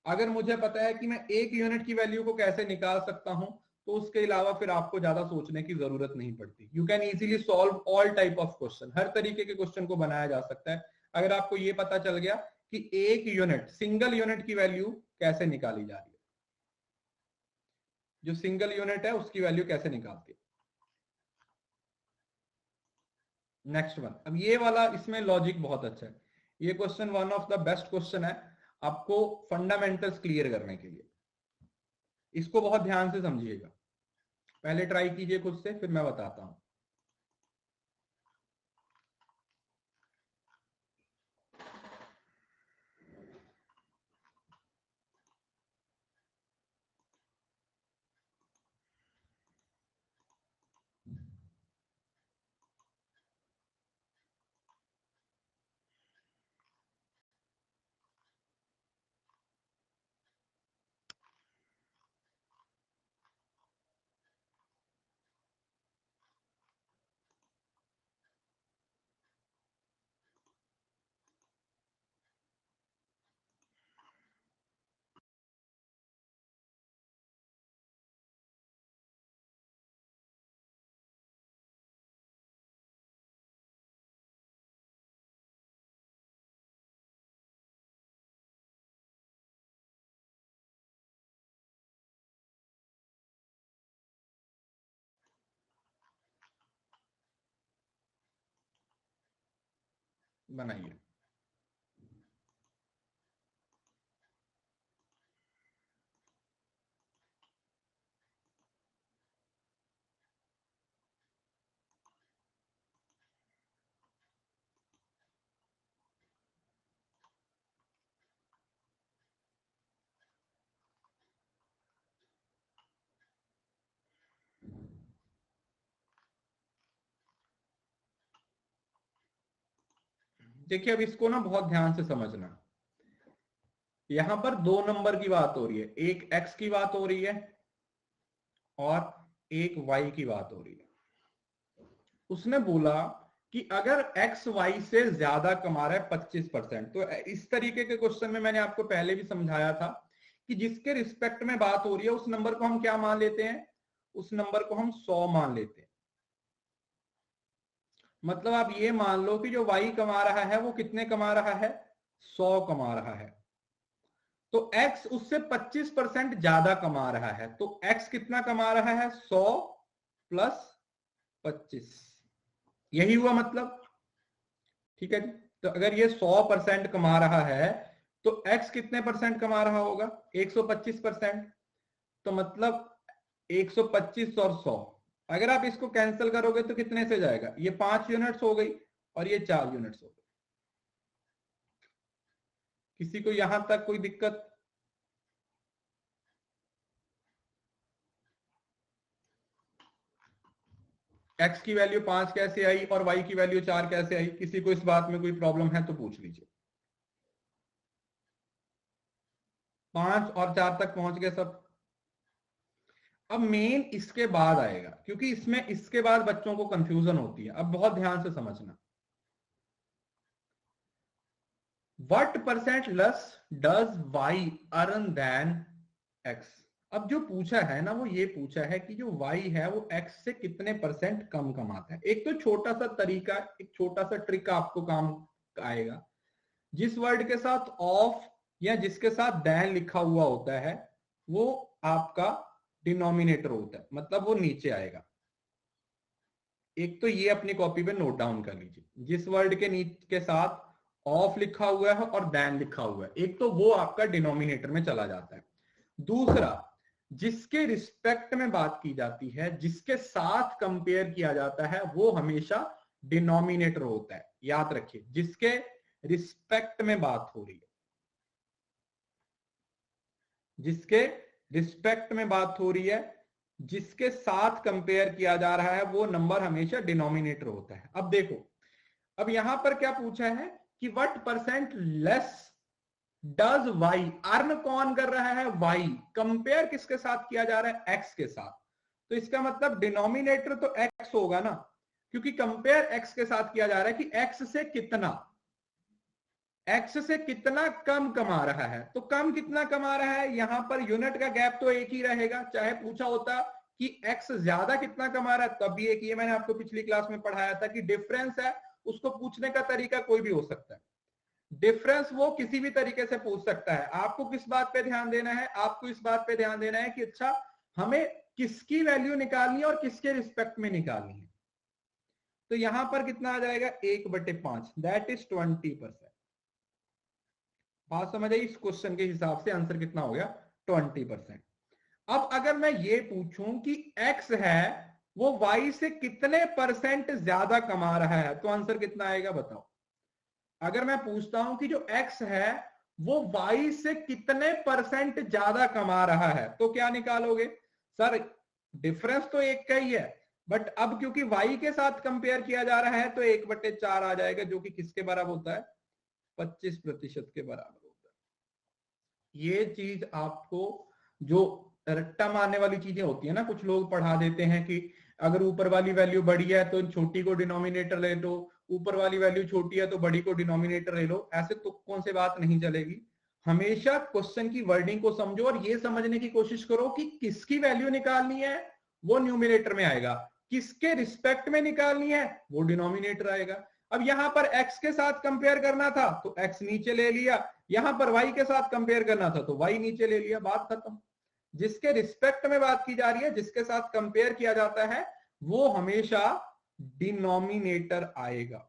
अगर मुझे पता है कि मैं एक यूनिट की वैल्यू को कैसे निकाल सकता हूं, तो उसके अलावा फिर आपको ज्यादा सोचने की जरूरत नहीं पड़ती। You can easily solve all type of question, हर तरीके के क्वेश्चन को बनाया जा सकता है अगर आपको ये पता चल गया कि एक यूनिट, सिंगल यूनिट की वैल्यू कैसे निकाली जा रही है, जो सिंगल यूनिट है उसकी वैल्यू कैसे निकालती है। नेक्स्ट वन, अब ये वाला, इसमें लॉजिक बहुत अच्छा है। ये question one of the best question है आपको फंडामेंटल्स क्लियर करने के लिए। इसको बहुत ध्यान से समझिएगा, पहले ट्राई कीजिए खुद से, फिर मैं बताता हूं। बनाइए। देखिए अब इसको ना बहुत ध्यान से समझना, यहां पर दो नंबर की बात हो रही है, एक x की बात हो रही है और एक y की बात हो रही है। उसने बोला कि अगर x y से ज्यादा कमा रहा है 25%, तो इस तरीके के क्वेश्चन में मैंने आपको पहले भी समझाया था कि जिसके रिस्पेक्ट में बात हो रही है उस नंबर को हम क्या मान लेते हैं, उस नंबर को हम 100 मान लेते हैं। मतलब आप ये मान लो कि जो y कमा रहा है वो कितने कमा रहा है, 100 कमा रहा है, तो x उससे 25% ज्यादा कमा रहा है, तो x कितना कमा रहा है, 100 प्लस 25, यही हुआ मतलब। ठीक है जी, तो अगर ये 100% कमा रहा है तो x कितने परसेंट कमा रहा होगा, 125%। तो मतलब 125 और 100, अगर आप इसको कैंसिल करोगे तो कितने से जाएगा, ये 5 यूनिट्स हो गई और ये 4 यूनिट्स हो गई। किसी को यहां तक कोई दिक्कत, x की वैल्यू 5 कैसे आई और y की वैल्यू 4 कैसे आई, किसी को इस बात में कोई प्रॉब्लम है तो पूछ लीजिए। 5 और 4 तक पहुंच गए सब। अब मेन इसके बाद आएगा, क्योंकि इसमें इसके बाद बच्चों को कंफ्यूजन होती है। अब बहुत ध्यान से समझना, what percent less does y earn than x। अब जो पूछा है ना वो ये पूछा है कि जो y है वो x से कितने परसेंट कम कमाता है। एक तो छोटा सा तरीका, एक छोटा सा ट्रिक आपको काम आएगा, जिस वर्ड के साथ ऑफ या जिसके साथ देन लिखा हुआ होता है वो आपका डिनोमिनेटर होता है, मतलब वो नीचे आएगा। एक तो ये अपनी कॉपी पे नोट डाउन कर लीजिए, जिस वर्ड के नीचे के साथ ऑफ लिखा हुआ है और देन लिखा हुआ है, एक तो वो आपका डिनोमिनेटर में चला जाता है। दूसरा, जिसके रिस्पेक्ट में बात की जाती है, जिसके साथ कंपेयर किया जाता है, वो हमेशा डिनोमिनेटर होता है। याद रखिए, जिसके रिस्पेक्ट में बात हो रही है, जिसके रिस्पेक्ट में बात हो रही है, जिसके साथ कंपेयर किया जा रहा है, वो नंबर हमेशा डिनोमिनेटर होता है। अब देखो, अब यहां पर क्या पूछा है कि what percent less does Y, earn कौन कर रहा है, वाई, कंपेयर किसके साथ किया जा रहा है, एक्स के साथ। तो इसका मतलब डिनोमिनेटर तो एक्स होगा ना, क्योंकि कंपेयर एक्स के साथ किया जा रहा है कि एक्स से कितना कम कमा रहा है। तो कम कितना कमा रहा है, यहां पर यूनिट का गैप तो एक ही रहेगा, चाहे पूछा होता कि एक्स ज्यादा कितना कमा रहा है तब भी एक ही है। मैंने आपको पिछली क्लास में पढ़ाया था कि डिफरेंस है, उसको पूछने का तरीका कोई भी हो सकता है। डिफरेंस वो किसी भी तरीके से पूछ सकता है। आपको किस बात पे ध्यान देना है, आपको इस बात पे ध्यान देना है कि अच्छा हमें किसकी वैल्यू निकालनी है और किसके रिस्पेक्ट में निकालनी है। तो यहां पर कितना आ जाएगा, 1/5, दैट इज 20%। बात समझ आई, इस क्वेश्चन के हिसाब से आंसर कितना हो गया, 20%। अब अगर मैं ये पूछूं कि x है वो y से कितने परसेंट ज्यादा कमा रहा है, तो आंसर कितना आएगा बताओ। अगर मैं पूछता हूं कि जो x है वो y से कितने परसेंट ज्यादा कमा रहा है, तो क्या निकालोगे, सर डिफरेंस तो एक का ही है, बट अब क्योंकि y के साथ कंपेयर किया जा रहा है तो 1/4 आ जाएगा, जो कि किसके बराबर होता है, 25% के बराबर होता है। ये चीज आपको, जो रट्टा मारने वाली चीजें होती है ना, कुछ लोग पढ़ा देते हैं कि अगर ऊपर वाली वैल्यू बड़ी है तो छोटी को डिनोमिनेटर ले लो, ऊपर वाली वैल्यू छोटी है तो बड़ी को डिनोमिनेटर ले लो। ऐसे तुक्कों से बात नहीं चलेगी। हमेशा क्वेश्चन की वर्डिंग को समझो और ये समझने की कोशिश करो कि किसकी वैल्यू निकालनी है वो न्यूमिनेटर में आएगा, किसके रिस्पेक्ट में निकालनी है वो डिनोमिनेटर आएगा। अब यहां पर x के साथ कंपेयर करना था तो x नीचे ले लिया, यहां पर y के साथ कंपेयर करना था तो y नीचे ले लिया, बात खत्म। जिसके रिस्पेक्ट में बात की जा रही है, जिसके साथ कंपेयर किया जाता है, वो हमेशा डिनोमिनेटर आएगा,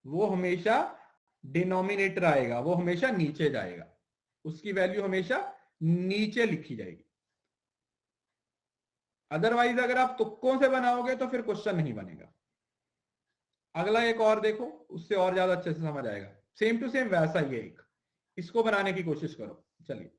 वो हमेशा डिनोमिनेटर आएगा, वो हमेशा नीचे जाएगा, उसकी वैल्यू हमेशा नीचे लिखी जाएगी। अदरवाइज अगर आप तुक्कों से बनाओगे तो फिर क्वेश्चन नहीं बनेगा। अगला एक और देखो, उससे और ज्यादा अच्छे से समझ आएगा। सेम टू सेम वैसा ही है एक, इसको बनाने की कोशिश करो। चलिए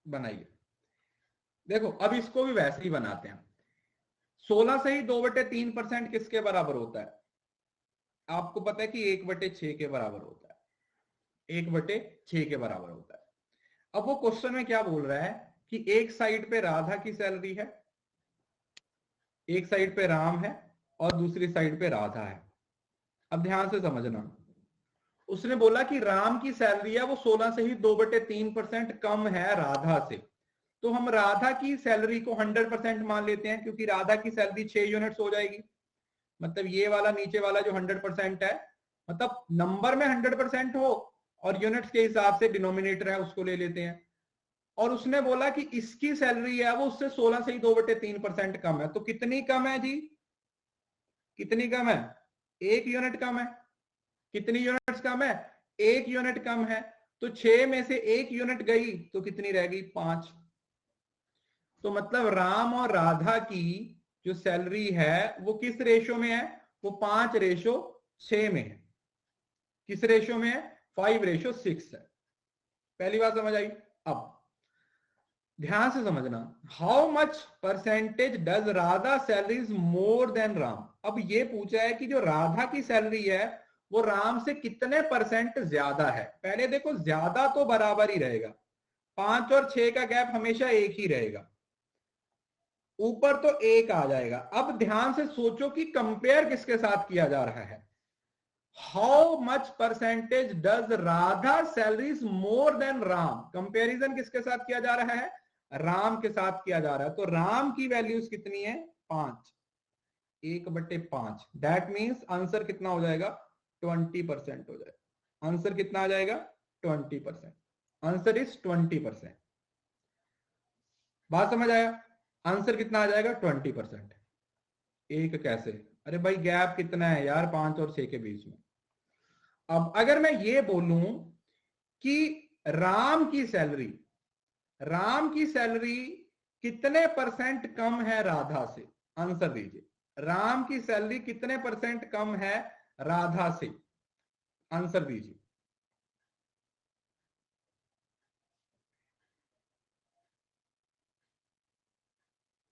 बनाइए, देखो अब इसको भी वैसे ही बनाते हैं। 16 से ही 2/3% किसके बराबर होता है, आपको पता है कि 1/6 के बराबर होता है, 1/6 के बराबर होता है। अब वो क्वेश्चन में क्या बोल रहा है कि एक साइड पे राधा की सैलरी है, एक साइड पे राम है और दूसरी साइड पे राधा है। अब ध्यान से समझना, उसने बोला कि राम की सैलरी है वो 16 से ही 2/3% कम है राधा से। तो हम राधा की सैलरी को 100% मान लेते हैं, क्योंकि राधा की सैलरी 6 यूनिट्स हो जाएगी। मतलब ये वाला नीचे वाला जो 100% है, मतलब नंबर में 100% हो और यूनिट्स के हिसाब से डिनोमिनेटर है उसको ले लेते हैं। और उसने बोला कि इसकी सैलरी है वो उससे 16 से ही 2/3% कम है। तो कितनी कम है जी, कितनी कम है, 1 यूनिट कम है। कितनी यूनिट्स कम है, 1 यूनिट कम है। तो 6 में से 1 यूनिट गई तो कितनी रह गई, 5। तो मतलब राम और राधा की जो सैलरी है वो किस रेशो में है, वो 5:6 में है। किस रेशो में है, 5:6 है। पहली बात समझ आई। अब ध्यान से समझना, how much percentage does Radha salaries more than Ram. अब ये पूछा है कि जो राधा की सैलरी है वो राम से कितने परसेंट ज्यादा है। पहले देखो, ज्यादा तो बराबर ही रहेगा, 5 और 6 का गैप हमेशा एक ही रहेगा, ऊपर तो 1 आ जाएगा। अब ध्यान से सोचो कि कंपेयर किसके साथ किया जा रहा है, how much percentage does Radha salaries more than Ram. Comparison किसके साथ किया जा रहा है? राम के साथ किया जा रहा है। तो राम की वैल्यूज कितनी है? 5, 1/5। दैट मीन्स आंसर कितना हो जाएगा? 20% हो जाएगा। आंसर कितना आ जाएगा? 20%। Answer is 20%। बात समझ आया? आंसर कितना आ जाएगा? 20%। एक कैसे? अरे भाई गैप कितना है यार 5 और 6 के बीच में। अब अगर मैं ये बोलूं कि राम की सैलरी कितने परसेंट कम है राधा से, आंसर दीजिए। राम की सैलरी कितने परसेंट कम है राधा से, आंसर दीजिए।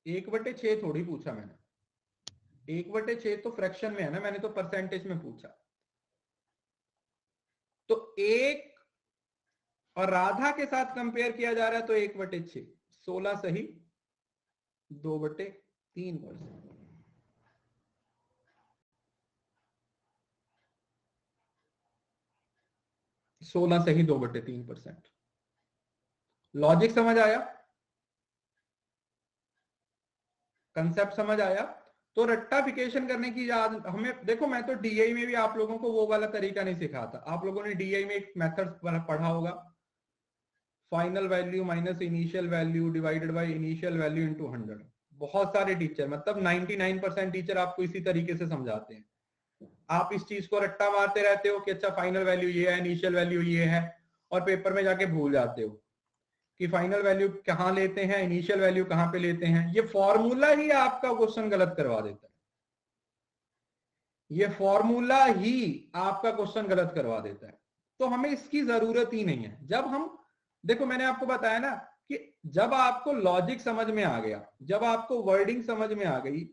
1/6 थोड़ी पूछा मैंने। 1/6 तो फ्रैक्शन में है ना, मैंने तो परसेंटेज में पूछा। तो 1 और राधा के साथ कंपेयर किया जा रहा है, तो 1/6, 16 सही, 2/3%। 16 सही, 2/3%। लॉजिक समझ आया? कंसेप्ट समझ आया? तो रट्टाफिकेशन करने की याद हमें, देखो मैं तो डीआई में भी आप लोगों को वो वाला तरीका नहीं सिखाता। आप लोगों ने डीआई में एक मेथड पढ़ा होगा, final value minus initial value divided by initial value into 100। बहुत सारे टीचर, मतलब 99% टीचर आपको इसी तरीके से समझाते हैं। आप इस चीज को रट्टा मारते रहते हो कि अच्छा फाइनल वैल्यू ये है, इनिशियल वैल्यू ये है, और पेपर में जाके भूल जाते हो कि फाइनल वैल्यू कहां लेते हैं, इनिशियल वैल्यू कहां पे लेते हैं। ये फॉर्मूला ही आपका क्वेश्चन गलत करवा देता है। ये फॉर्मूला ही आपका क्वेश्चन गलत करवा देता है। तो हमें इसकी जरूरत ही नहीं है। जब हम, देखो मैंने आपको बताया ना कि जब आपको लॉजिक समझ में आ गया, जब आपको वर्डिंग समझ में आ गई,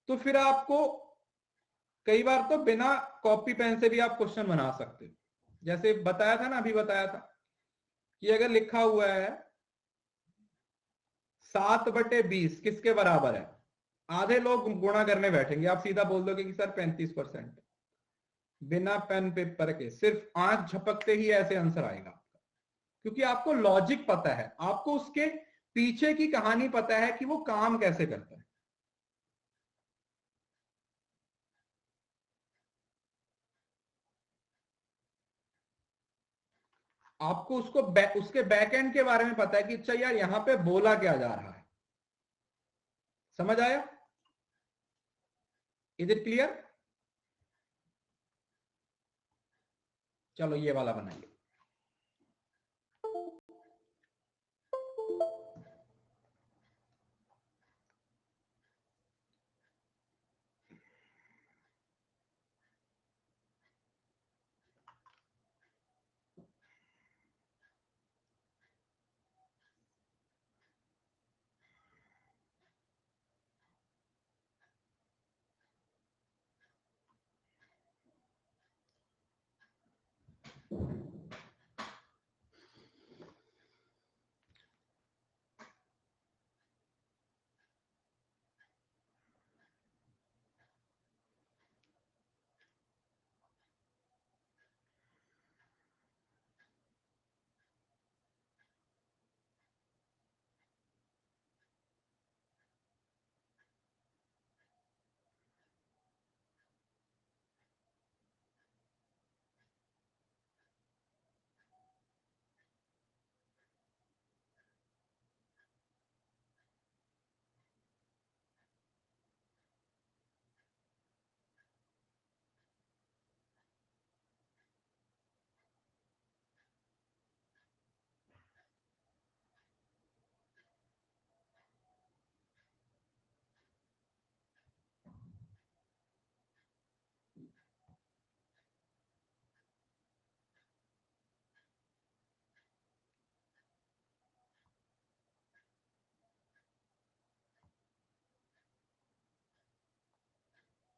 तो फिर आपको कई बार तो बिना कॉपी पेन से भी आप क्वेश्चन बना सकते हो। जैसे बताया था ना, अभी बताया था कि अगर लिखा हुआ है 7/20 किसके बराबर है, आधे लोग गुणा करने बैठेंगे, आप सीधा बोल दोगे कि सर 35%। बिना पेन पेपर के सिर्फ आंख झपकते ही ऐसे आंसर आएगा आपका, क्योंकि आपको लॉजिक पता है, आपको उसके पीछे की कहानी पता है कि वो काम कैसे करता है। आपको उसके बैक एंड के बारे में पता है कि अच्छा यार यहां पे बोला क्या जा रहा है। समझ आया? Is it clear? चलो ये वाला बनाइए।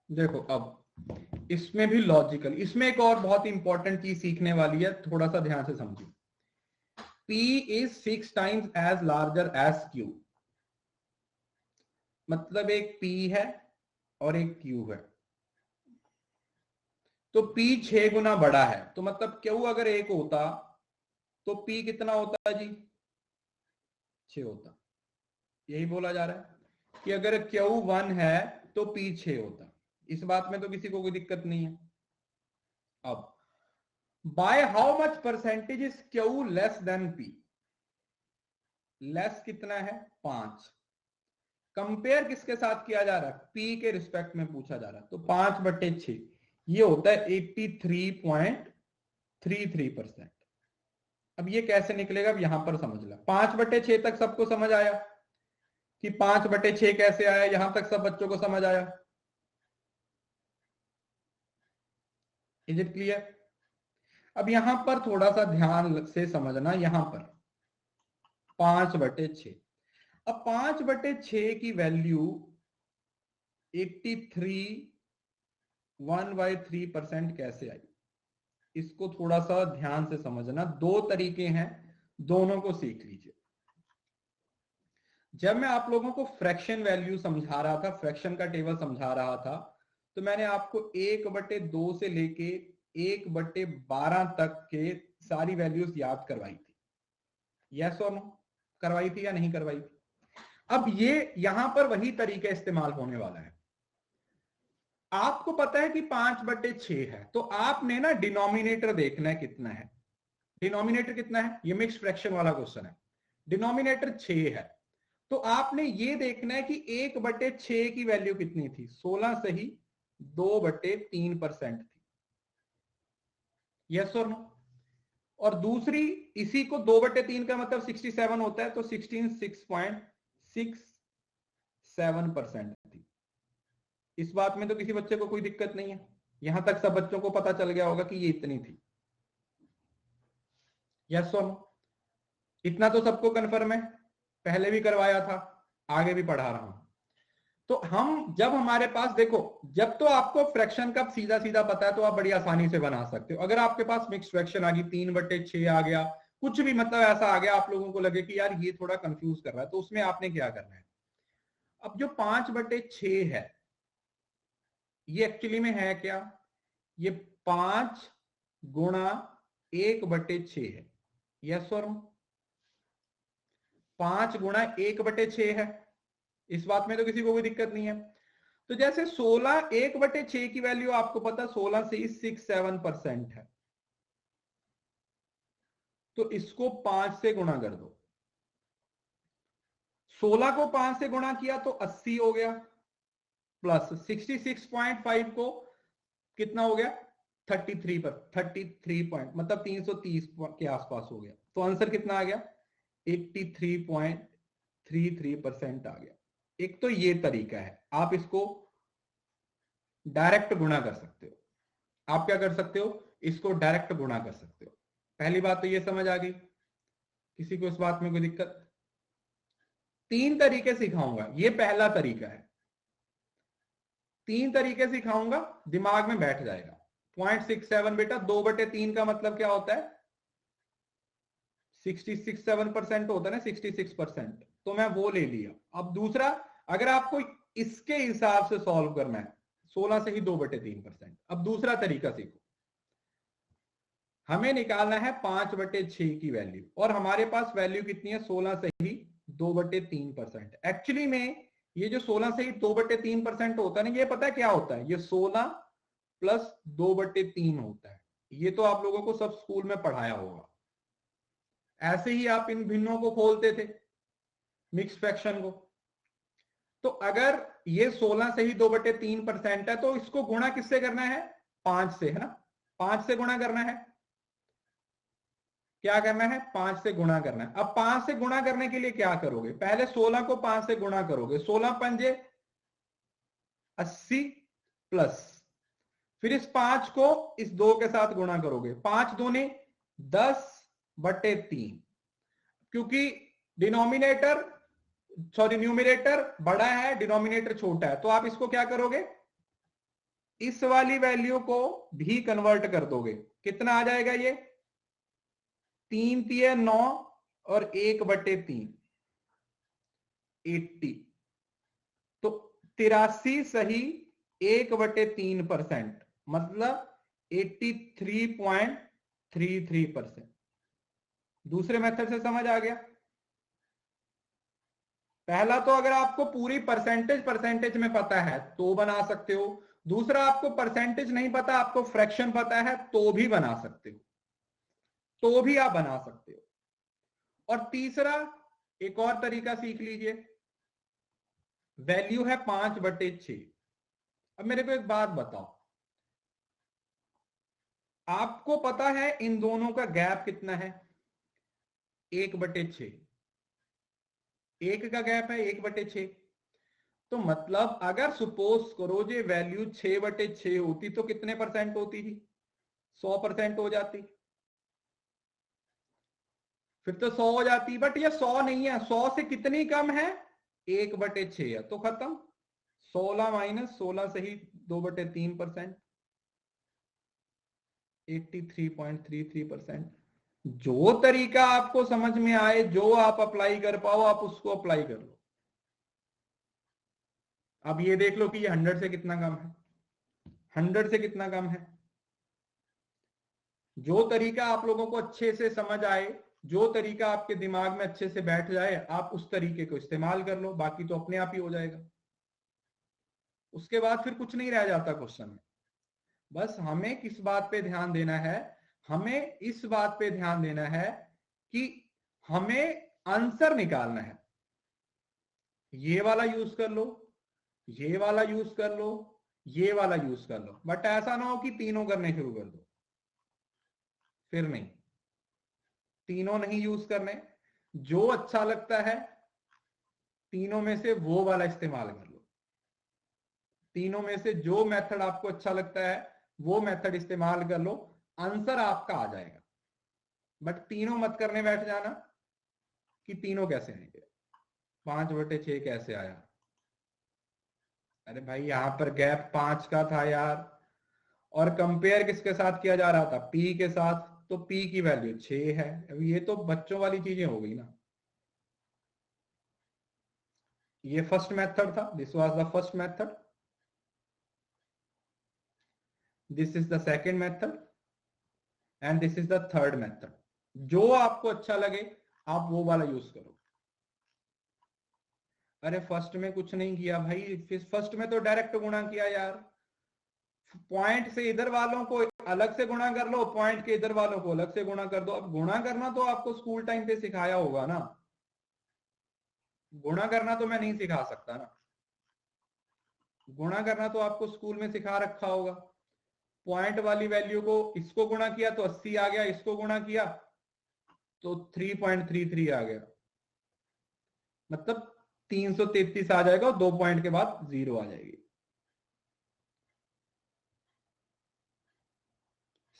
देखो अब इसमें भी लॉजिकल, इसमें एक और बहुत इंपॉर्टेंट चीज सीखने वाली है, थोड़ा सा ध्यान से समझिए। P is 6 times as larger as Q। मतलब एक P है और एक Q है, तो P 6 गुना बड़ा है, तो मतलब Q अगर 1 होता तो P कितना होता जी? 6 होता। यही बोला जा रहा है कि अगर Q 1 है तो P 6 होता। इस बात में तो किसी को कोई दिक्कत नहीं है। अब by how much percentage is Q less than P? Less कितना है? 5। कंपेयर किसके साथ किया जा रहा है? P के रिस्पेक्ट में पूछा जा रहा है, तो 5/6 ये होता है 83.33%। अब ये कैसे निकलेगा? अब यहां पर समझ लो, 5/6 तक सबको समझ आया कि 5/6 कैसे आया? यहां तक सब बच्चों को समझ आया? Is it clear? अब यहां पर थोड़ा सा ध्यान से समझना, यहां पर 5/6। अब 5/6 की वैल्यू 83.1/3% कैसे आई? इसको थोड़ा सा ध्यान से समझना। दो तरीके हैं, दोनों को सीख लीजिए। जब मैं आप लोगों को फ्रैक्शन वैल्यू समझा रहा था, फ्रैक्शन का टेबल समझा रहा था, तो मैंने आपको 1/2 से लेके 1/12 तक के सारी वैल्यूज याद करवाई थी। यस और नो? करवाई थी या नहीं करवाई थी? अब ये यहां पर वही तरीका इस्तेमाल होने वाला है। आपको पता है कि 5/6 है, तो आपने ना डिनोमिनेटर देखना है कितना है। डिनोमिनेटर कितना है? ये मिक्स फ्रैक्शन वाला क्वेश्चन है। डिनोमिनेटर 6 है, तो आपने ये देखना है कि 1/6 की वैल्यू कितनी थी? 16 सही 2/3% थी। यस और नो? और दूसरी, इसी को 2/3 का मतलब 67 होता है, तो 66.67% थी। इस बात में तो किसी बच्चे को कोई दिक्कत नहीं है। यहां तक सब बच्चों को पता चल गया होगा कि ये इतनी थी। यस और नो? इतना तो सबको कंफर्म है, पहले भी करवाया था, आगे भी पढ़ा रहा हूं। तो हम जब हमारे पास देखो, जब तो आपको फ्रैक्शन का सीधा सीधा पता है तो आप बड़ी आसानी से बना सकते हो। अगर आपके पास मिक्स फ्रैक्शन आ गई, 3/6 आ गया, कुछ भी मतलब ऐसा आ गया, आप लोगों को लगे कि यार ये थोड़ा कंफ्यूज कर रहा है, तो उसमें आपने क्या करना है? अब जो 5/6 है, ये एक्चुअली में है क्या? ये 5 गुणा 1/6 है। यस और नो? 5 गुणा 1/6 है। इस बात में तो किसी को कोई दिक्कत नहीं है। तो जैसे 16 1/6 की वैल्यू आपको पता 16 से 67% है, तो इसको 5 से गुणा कर दो। 16 को 5 से गुणा किया तो 80 हो गया, प्लस 66.5 को कितना हो गया? 33 पॉइंट, मतलब 330 के आसपास हो गया। तो आंसर कितना आ गया? 83.33% आ गया। एक तो ये तरीका है, आप इसको डायरेक्ट गुणा कर सकते हो। आप क्या कर सकते हो? इसको डायरेक्ट गुणा कर सकते हो। पहली बात तो ये समझ आ गई, किसी को इस बात में कोई दिक्कत? 3 तरीके सिखाऊंगा, ये पहला तरीका है। 3 तरीके सिखाऊंगा, दिमाग में बैठ जाएगा। 0.67 बेटा 2/3 का मतलब क्या होता है? 67% होता है ना, 66%, तो मैं वो ले लिया। अब दूसरा, अगर आपको इसके हिसाब से सॉल्व करना है, 16 से ही 2/3%। अब दूसरा तरीका सीखो। हमें निकालना है 5/6 की वैल्यू, और हमारे पास वैल्यू कितनी है? 16 से ही 2/3%। एक्चुअली में ये जो 16 से ही 2/3% होता है ना, ये पता है क्या होता है? ये 16 प्लस 2/3 होता है। ये तो आप लोगों को सब स्कूल में पढ़ाया होगा। ऐसे ही आप इन भिन्नों को खोलते थे, मिक्स फ्रैक्शन को। तो अगर ये 16 से ही 2/3% है, तो इसको गुणा किससे करना है? 5 से, है ना? 5 से गुणा करना है। क्या करना है? 5 से गुणा करना है। अब 5 से गुणा करने के लिए क्या करोगे? पहले 16 को 5 से गुणा करोगे, 16 पंजे 80 प्लस, फिर इस 5 को इस 2 के साथ गुणा करोगे, 5 दूनी 10/3। क्योंकि डिनोमिनेटर सॉरी न्यूमिनेटर बड़ा है, डिनोमिनेटर छोटा है, तो आप इसको क्या करोगे? इस वाली वैल्यू को भी कन्वर्ट कर दोगे। कितना आ जाएगा ये? 3 तिये 9 और 1/3 80, तो 83 सही 1/3%, मतलब 83.33%। दूसरे मेथड से समझ आ गया? पहला तो अगर आपको पूरी परसेंटेज में पता है तो बना सकते हो। दूसरा, आपको परसेंटेज नहीं पता, आपको फ्रैक्शन पता है तो भी बना सकते हो, तो भी आप बना सकते हो। और तीसरा, एक और तरीका सीख लीजिए। वैल्यू है 5/6। अब मेरे को एक बात बताओ, आपको पता है इन दोनों का गैप कितना है? 1/6। एक का गैप है 1/6। तो मतलब अगर सपोज करो ये वैल्यू 6/6 होती तो कितने परसेंट होती थी? 100% हो जाती। फिर तो 100 हो जाती, बट ये 100 नहीं है, 100 से कितनी कम है? 1/6 है, तो खत्म। 16 माइनस 16 से ही 2/3%, 83.33%। जो तरीका आपको समझ में आए, जो आप अप्लाई कर पाओ, आप उसको अप्लाई कर लो। अब ये देख लो कि ये 100 से कितना कम है, 100 से कितना कम है। जो तरीका आप लोगों को अच्छे से समझ आए, जो तरीका आपके दिमाग में अच्छे से बैठ जाए, आप उस तरीके को इस्तेमाल कर लो, बाकी तो अपने आप ही हो जाएगा। उसके बाद फिर कुछ नहीं रह जाता क्वेश्चन में। बस हमें किस बात पे ध्यान देना है? हमें इस बात पे ध्यान देना है कि हमें आंसर निकालना है। ये वाला यूज कर लो, ये वाला यूज कर लो, ये वाला यूज कर लो, बट ऐसा ना हो कि तीनों करने शुरू कर दो। फिर नहीं, तीनों नहीं यूज करने। जो अच्छा लगता है तीनों में से वो वाला इस्तेमाल कर लो। तीनों में से जो मेथड आपको अच्छा लगता है वो मेथड इस्तेमाल कर लो, आंसर आपका आ जाएगा। बट तीनों मत करने बैठ जाना कि तीनों कैसे आएंगे, 5/6 कैसे आया। अरे भाई यहां पर गैप 5 का था यार, और कंपेयर किसके साथ किया जा रहा था? पी के साथ, तो पी की वैल्यू 6 है। अब ये तो बच्चों वाली चीजें हो गई ना। ये फर्स्ट मेथड था, this was the first method, this is the second method, and this is the third method. जो आपको अच्छा लगे आप वो वाला यूज करो। अरे फर्स्ट में कुछ नहीं किया भाई, फर्स्ट में तो डायरेक्ट गुणा किया यार। पॉइंट से इधर वालों को अलग से गुणा कर लो, पॉइंट के इधर वालों को अलग से गुणा कर दो। अब गुणा करना तो आपको स्कूल टाइम पे सिखाया होगा ना, गुणा करना तो मैं नहीं सिखा सकता ना। गुणा करना तो आपको स्कूल में सिखा रखा होगा। पॉइंट वाली वैल्यू को इसको गुणा किया तो 80 आ गया, इसको गुणा किया तो 3.33 आ गया, मतलब 333 आ जाएगा और 2 पॉइंट के बाद 0 आ जाएगी।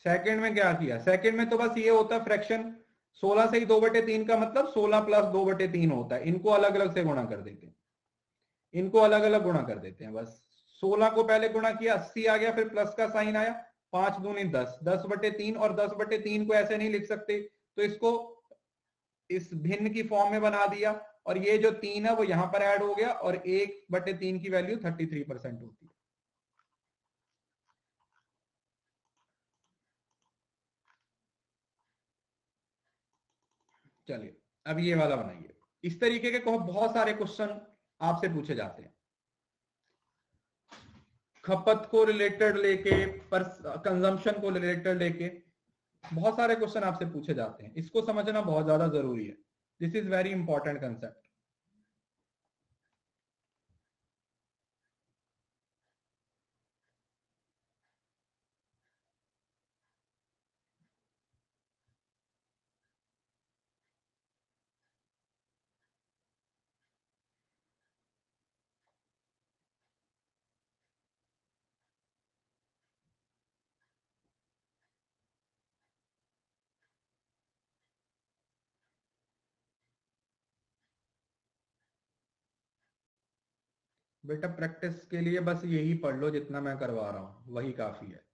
सेकंड में क्या किया? सेकंड में तो बस ये होता है फ्रैक्शन, 16 से ही 2/3 का मतलब 16 प्लस 2/3 होता है। इनको अलग अलग से गुणा कर देते हैं, इनको अलग अलग गुणा कर देते हैं बस। 16 को पहले गुणा किया, 80 आ गया, फिर प्लस का साइन आया, 5 दूनी 10, 10/3, और 10/3 को ऐसे नहीं लिख सकते तो इसको इस भिन्न की फॉर्म में बना दिया, और ये जो 3 है वो यहां पर ऐड हो गया, और 1/3 की वैल्यू 33% होती है। चलिए अब ये वाला बनाइए। इस तरीके के बहुत सारे क्वेश्चन आपसे पूछे जाते हैं, खपत को रिलेटेड लेके, पर कंजम्पशन को रिलेटेड लेके बहुत सारे क्वेश्चन आपसे पूछे जाते हैं। इसको समझना बहुत ज्यादा जरूरी है। This is very important concept. बेटा प्रैक्टिस के लिए बस यही पढ़ लो जितना मैं करवा रहा हूं, वही काफी है।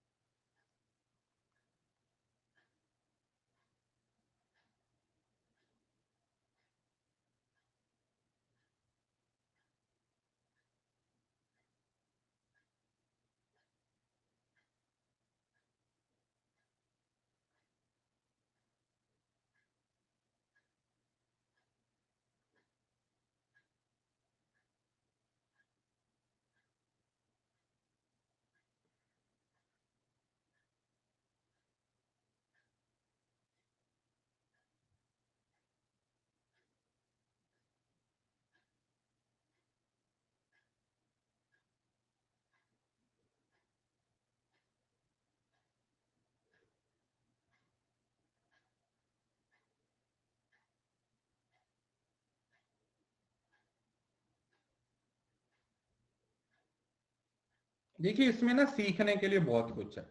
देखिए इसमें ना सीखने के लिए बहुत कुछ है,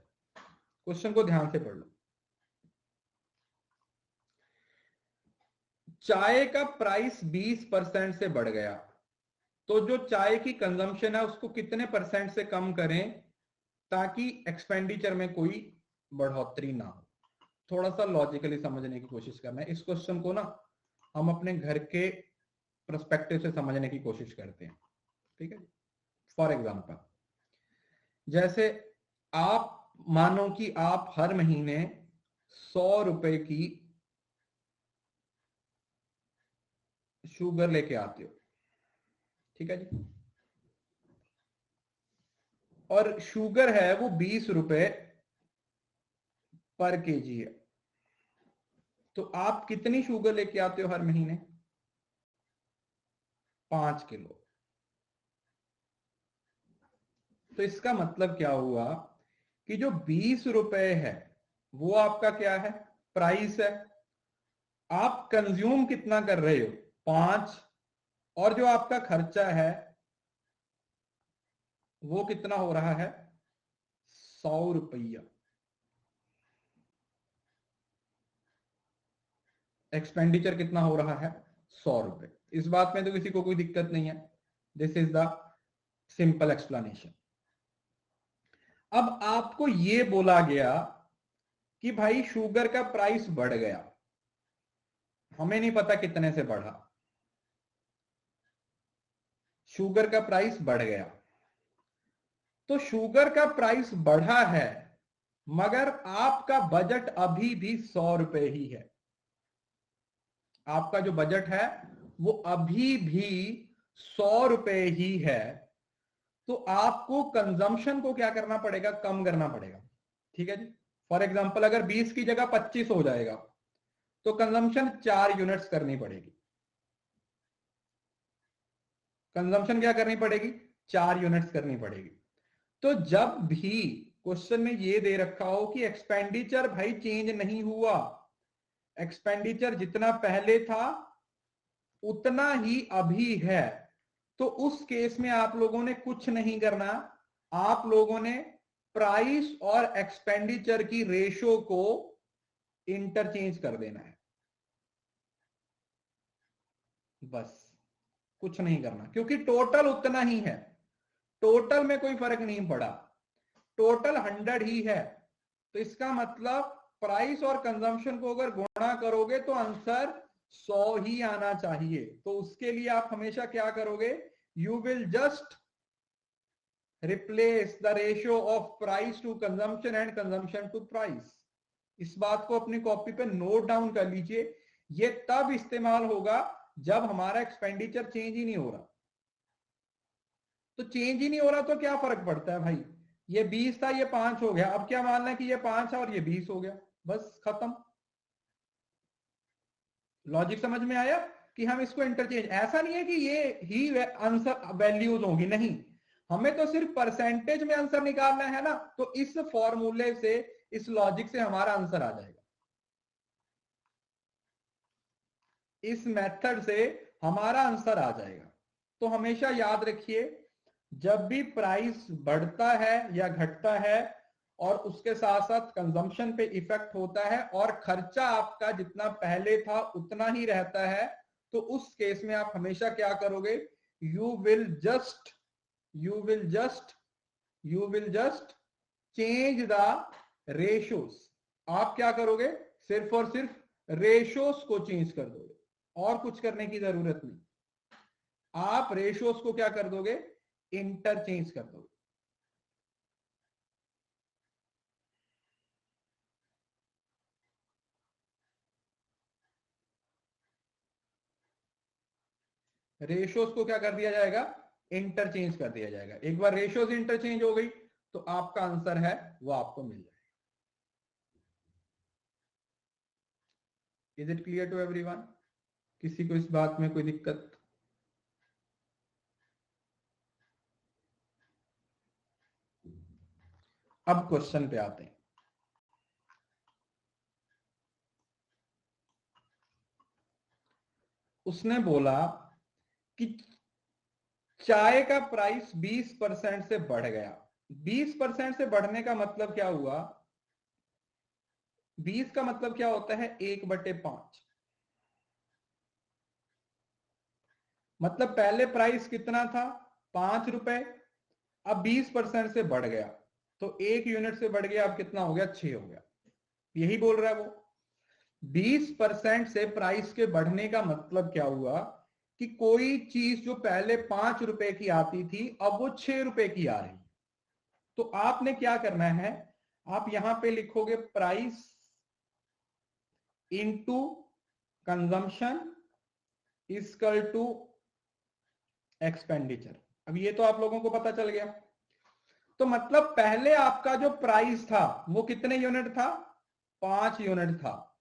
क्वेश्चन को ध्यान से पढ़ लो। चाय का प्राइस 20% से बढ़ गया, तो जो चाय की कंजम्पशन है उसको कितने परसेंट से कम करें ताकि एक्सपेंडिचर में कोई बढ़ोतरी ना हो। थोड़ा सा लॉजिकली समझने की कोशिश करना है इस क्वेश्चन को ना, हम अपने घर के पर्सपेक्टिव से समझने की कोशिश करते हैं, ठीक है। फॉर एग्जांपल, जैसे आप मानो कि आप हर महीने 100 रुपए की शुगर लेके आते हो, ठीक है जी, और शुगर है वो 20 रुपए पर केजी है, तो आप कितनी शुगर लेके आते हो हर महीने? 5 किलो। तो इसका मतलब क्या हुआ कि जो 20 रुपए है वो आपका क्या है? प्राइस है। आप कंज्यूम कितना कर रहे हो? 5। और जो आपका खर्चा है वो कितना हो रहा है? 100 रुपया। एक्सपेंडिचर कितना हो रहा है? 100 रुपए। इस बात में तो किसी को कोई दिक्कत नहीं है। This is the simple explanation. अब आपको यह बोला गया कि भाई शुगर का प्राइस बढ़ गया, हमें नहीं पता कितने से बढ़ा, शुगर का प्राइस बढ़ गया। तो शुगर का प्राइस बढ़ा है मगर आपका बजट अभी भी 100 रुपए ही है। आपका जो बजट है वो अभी भी 100 रुपए ही है। तो आपको कंजम्पशन को क्या करना पड़ेगा? कम करना पड़ेगा, ठीक है जी। फॉर एग्जांपल अगर 20 की जगह 25 हो जाएगा तो कंजम्पशन 4 यूनिट्स करनी पड़ेगी। कंजम्पशन क्या करनी पड़ेगी? 4 यूनिट्स करनी पड़ेगी। तो जब भी क्वेश्चन में ये दे रखा हो कि एक्सपेंडिचर भाई चेंज नहीं हुआ, एक्सपेंडिचर जितना पहले था उतना ही अभी है, तो उस केस में आप लोगों ने कुछ नहीं करना। आप लोगों ने प्राइस और एक्सपेंडिचर की रेशो को इंटरचेंज कर देना है, बस। कुछ नहीं करना क्योंकि टोटल उतना ही है, टोटल में कोई फर्क नहीं पड़ा, टोटल 100 ही है। तो इसका मतलब प्राइस और कंजम्पशन को अगर गुणा करोगे तो आंसर 100 ही आना चाहिए। तो उसके लिए आप हमेशा क्या करोगे? You will just replace the ratio of price to consumption and consumption to price. इस बात को अपनी कॉपी पे नोट डाउन कर लीजिए। ये तब इस्तेमाल होगा जब हमारा एक्सपेंडिचर चेंज ही नहीं हो रहा। तो चेंज ही नहीं हो रहा तो क्या फर्क पड़ता है भाई? ये 20 था, ये 5 हो गया, अब क्या मानना है कि ये 5 है और ये 20 हो गया, बस खत्म। लॉजिक समझ में आया कि हम इसको इंटरचेंज, ऐसा नहीं है कि ये ही आंसर वैल्यूज होगी, नहीं, हमें तो सिर्फ परसेंटेज में आंसर निकालना है ना। तो इस फॉर्मूले से, इस लॉजिक से हमारा आंसर आ जाएगा, इस मेथड से हमारा आंसर आ जाएगा। तो हमेशा याद रखिए, जब भी प्राइस बढ़ता है या घटता है और उसके साथ साथ कंजम्पशन पे इफेक्ट होता है और खर्चा आपका जितना पहले था उतना ही रहता है, तो उस केस में आप हमेशा क्या करोगे? You will just you will just you will just change the ratios. आप क्या करोगे? सिर्फ और सिर्फ रेशोस को चेंज कर दोगे, और कुछ करने की जरूरत नहीं। आप रेशोस को क्या कर दोगे? इंटरचेंज कर दोगे। रेशोस को क्या कर दिया जाएगा? इंटरचेंज कर दिया जाएगा। एक बार रेशोस इंटरचेंज हो गई तो आपका आंसर है वो आपको मिल जाएगा। Is it clear to everyone? किसी को इस बात में कोई दिक्कत? अब क्वेश्चन पे आते हैं। उसने बोला कि चाय का प्राइस 20% से बढ़ गया, 20% से बढ़ने का मतलब क्या हुआ? 20 का मतलब क्या होता है? 1/5। मतलब पहले प्राइस कितना था? 5 रुपए। अब 20% से बढ़ गया तो 1 यूनिट से बढ़ गया, अब कितना हो गया? 6 हो गया। यही बोल रहा है वो। 20% से प्राइस के बढ़ने का मतलब क्या हुआ कि कोई चीज जो पहले 5 रुपए की आती थी अब वो 6 रुपए की आ रही। तो आपने क्या करना है? आप यहां पे लिखोगे price into consumption equal to expenditure. अब ये तो आप लोगों को पता चल गया। तो मतलब पहले आपका जो प्राइस था वो कितने यूनिट था? 5 यूनिट था।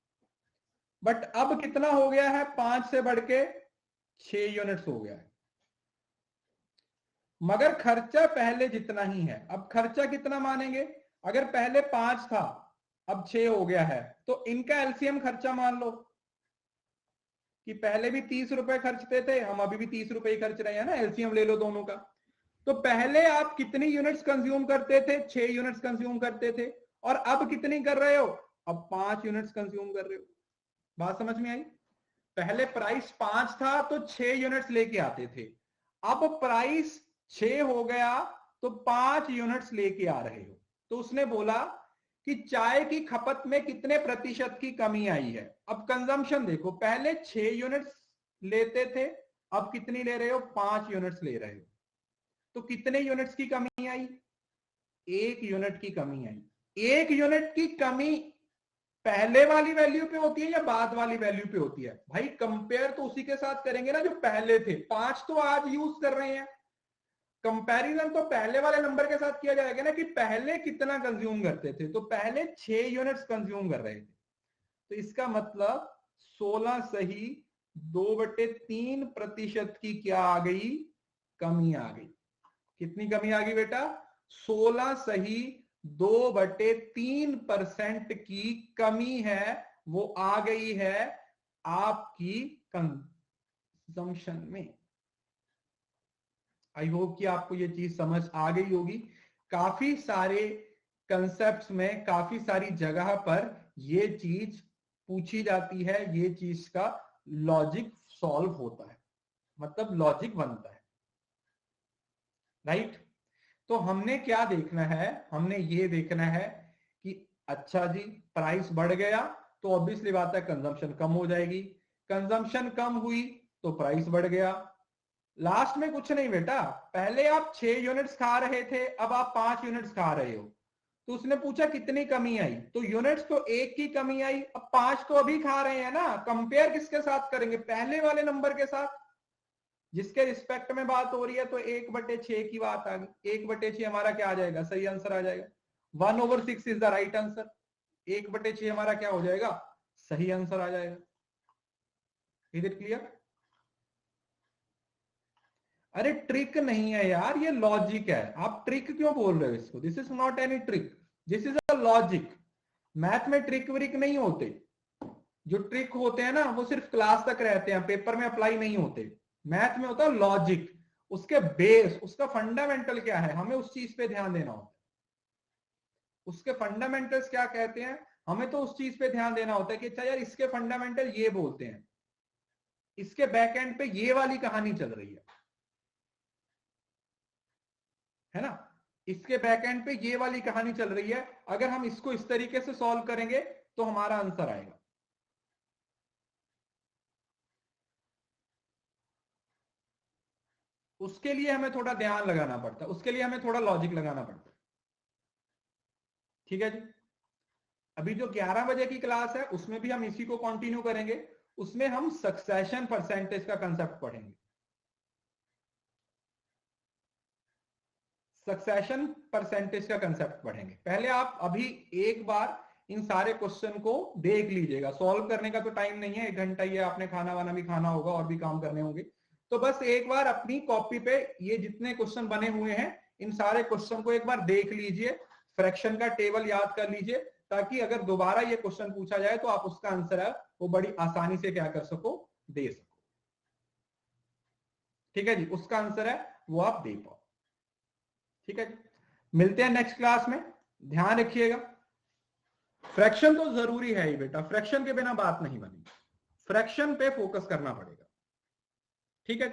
बट अब कितना हो गया है? 5 से बढ़ के 6 यूनिट्स हो गया है। मगर खर्चा पहले जितना ही है। अब खर्चा कितना मानेंगे? अगर पहले 5 था अब 6 हो गया है तो इनका एलसीएम खर्चा मान लो कि पहले भी 30 रुपए खर्चते थे, हम अभी भी 30 रुपए ही खर्च रहे हैं ना। एलसीएम ले लो दोनों का। तो पहले आप कितनी यूनिट्स कंज्यूम करते थे? 6 यूनिट्स कंज्यूम करते थे। और अब कितनी कर रहे हो? अब 5 यूनिट्स कंज्यूम कर रहे हो। बात समझ में आई? पहले प्राइस 5 था तो 6 यूनिट्स लेके आते थे। अब प्राइस 6 हो गया तो 5 यूनिट्स लेके आ रहे हो। तो उसने बोला कि चाय की खपत में कितने प्रतिशत की कमी आई है। अब कंजम्पशन देखो, पहले 6 यूनिट्स लेते थे, अब कितनी ले रहे हो? 5 यूनिट्स ले रहे हो। तो कितने यूनिट्स की कमी आई? 1 यूनिट की कमी आई। 1 यूनिट की कमी पहले वाली वैल्यू पे होती है या बाद वाली वैल्यू पे होती है? भाई कंपेयर तो उसी के साथ करेंगे ना जो पहले थे। 5 तो आज यूज कर रहे हैं, कंपैरिजन तो पहले वाले नंबर के साथ किया जाएगा ना कि पहले कितना कंज्यूम करते थे। तो पहले 6 यूनिट्स कंज्यूम कर रहे थे, तो इसका मतलब 16 सही 2/3% की क्या आ गई? कमी आ गई। कितनी कमी आ गई बेटा? 16 सही 2/3% की कमी है, वो आ गई है आपकी कंजम्पशन में। आई होप कि आपको ये चीज समझ आ गई होगी। काफी सारे कंसेप्ट्स में काफी सारी जगह पर ये चीज पूछी जाती है, ये चीज का लॉजिक सॉल्व होता है, मतलब लॉजिक बनता है। राइट? तो हमने क्या देखना है? हमने ये देखना है कि अच्छा जी प्राइस बढ़ गया तो ऑब्वियसली बात है कंजम्पशन कम हो जाएगी। कंजम्पशन कम हुई तो प्राइस बढ़ गया। लास्ट में कुछ नहीं बेटा, पहले आप 6 यूनिट्स खा रहे थे, अब आप 5 यूनिट्स खा रहे हो। तो उसने पूछा कितनी कमी आई, तो यूनिट्स तो 1 की कमी आई, अब 5 तो अभी खा रहे हैं ना। कंपेयर किसके साथ करेंगे? पहले वाले नंबर के साथ जिसके रिस्पेक्ट में बात हो रही है। तो 1/6 की बात आ गई। 1/6 हमारा क्या आ जाएगा? सही आंसर आ जाएगा। 1/6 इज द राइट आंसर। 1/6 हमारा क्या हो जाएगा? सही आंसर आ जाएगा। Is it clear? अरे ट्रिक नहीं है यार, ये लॉजिक है। आप ट्रिक क्यों बोल रहे हो इसको? This is not any trick, this is a logic. Math में ट्रिक व्रिक नहीं होते। जो ट्रिक होते हैं ना वो सिर्फ क्लास तक रहते हैं, पेपर में अप्लाई नहीं होते। मैथ में होता है लॉजिक। उसके बेस, उसका फंडामेंटल क्या है, हमें उस चीज पे ध्यान देना होता है। उसके फंडामेंटल्स क्या कहते हैं, हमें तो उस चीज पे ध्यान देना होता है कि अच्छा यार इसके फंडामेंटल ये बोलते हैं, इसके बैक एंड पे ये वाली कहानी चल रही है ना, इसके बैक एंड पे ये वाली कहानी चल रही है। अगर हम इसको इस तरीके से सॉल्व करेंगे तो हमारा आंसर आएगा। उसके लिए हमें थोड़ा ध्यान लगाना पड़ता है, उसके लिए हमें थोड़ा लॉजिक लगाना पड़ता है। ठीक है जी? अभी जो 11 बजे की क्लास है उसमें भी हम इसी को कंटिन्यू करेंगे। उसमें हम सक्सेशन परसेंटेज का कंसेप्ट पढ़ेंगे। सक्सेशन परसेंटेज का कंसेप्ट पढ़ेंगे। पहले आप अभी एक बार इन सारे क्वेश्चन को देख लीजिएगा। सॉल्व करने का तो टाइम नहीं है, 1 घंटा ही है, आपने खाना वाना भी खाना होगा और भी काम करने होंगे। तो बस एक बार अपनी कॉपी पे ये जितने क्वेश्चन बने हुए हैं इन सारे क्वेश्चन को एक बार देख लीजिए, फ्रैक्शन का टेबल याद कर लीजिए, ताकि अगर दोबारा ये क्वेश्चन पूछा जाए तो आप उसका आंसर है वो बड़ी आसानी से क्या कर सको, दे सको। ठीक है जी? उसका आंसर है वो आप दे पाओ। ठीक है जी? मिलते हैं नेक्स्ट क्लास में, ध्यान रखिएगा। फ्रैक्शन तो जरूरी है ही बेटा, फ्रैक्शन के बिना बात नहीं बनेगी, फ्रैक्शन पे फोकस करना पड़ेगा, ठीक है।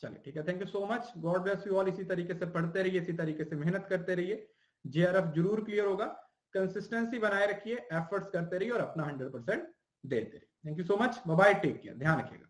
चलिए ठीक है, thank you so much, God bless you all. इसी तरीके से पढ़ते रहिए, इसी तरीके से मेहनत करते रहिए, जेआरएफ जरूर क्लियर होगा। कंसिस्टेंसी बनाए रखिए, एफर्ट्स करते रहिए और अपना 100% देते रहिए। Thank you so much, bye bye, take care, ध्यान रखिएगा।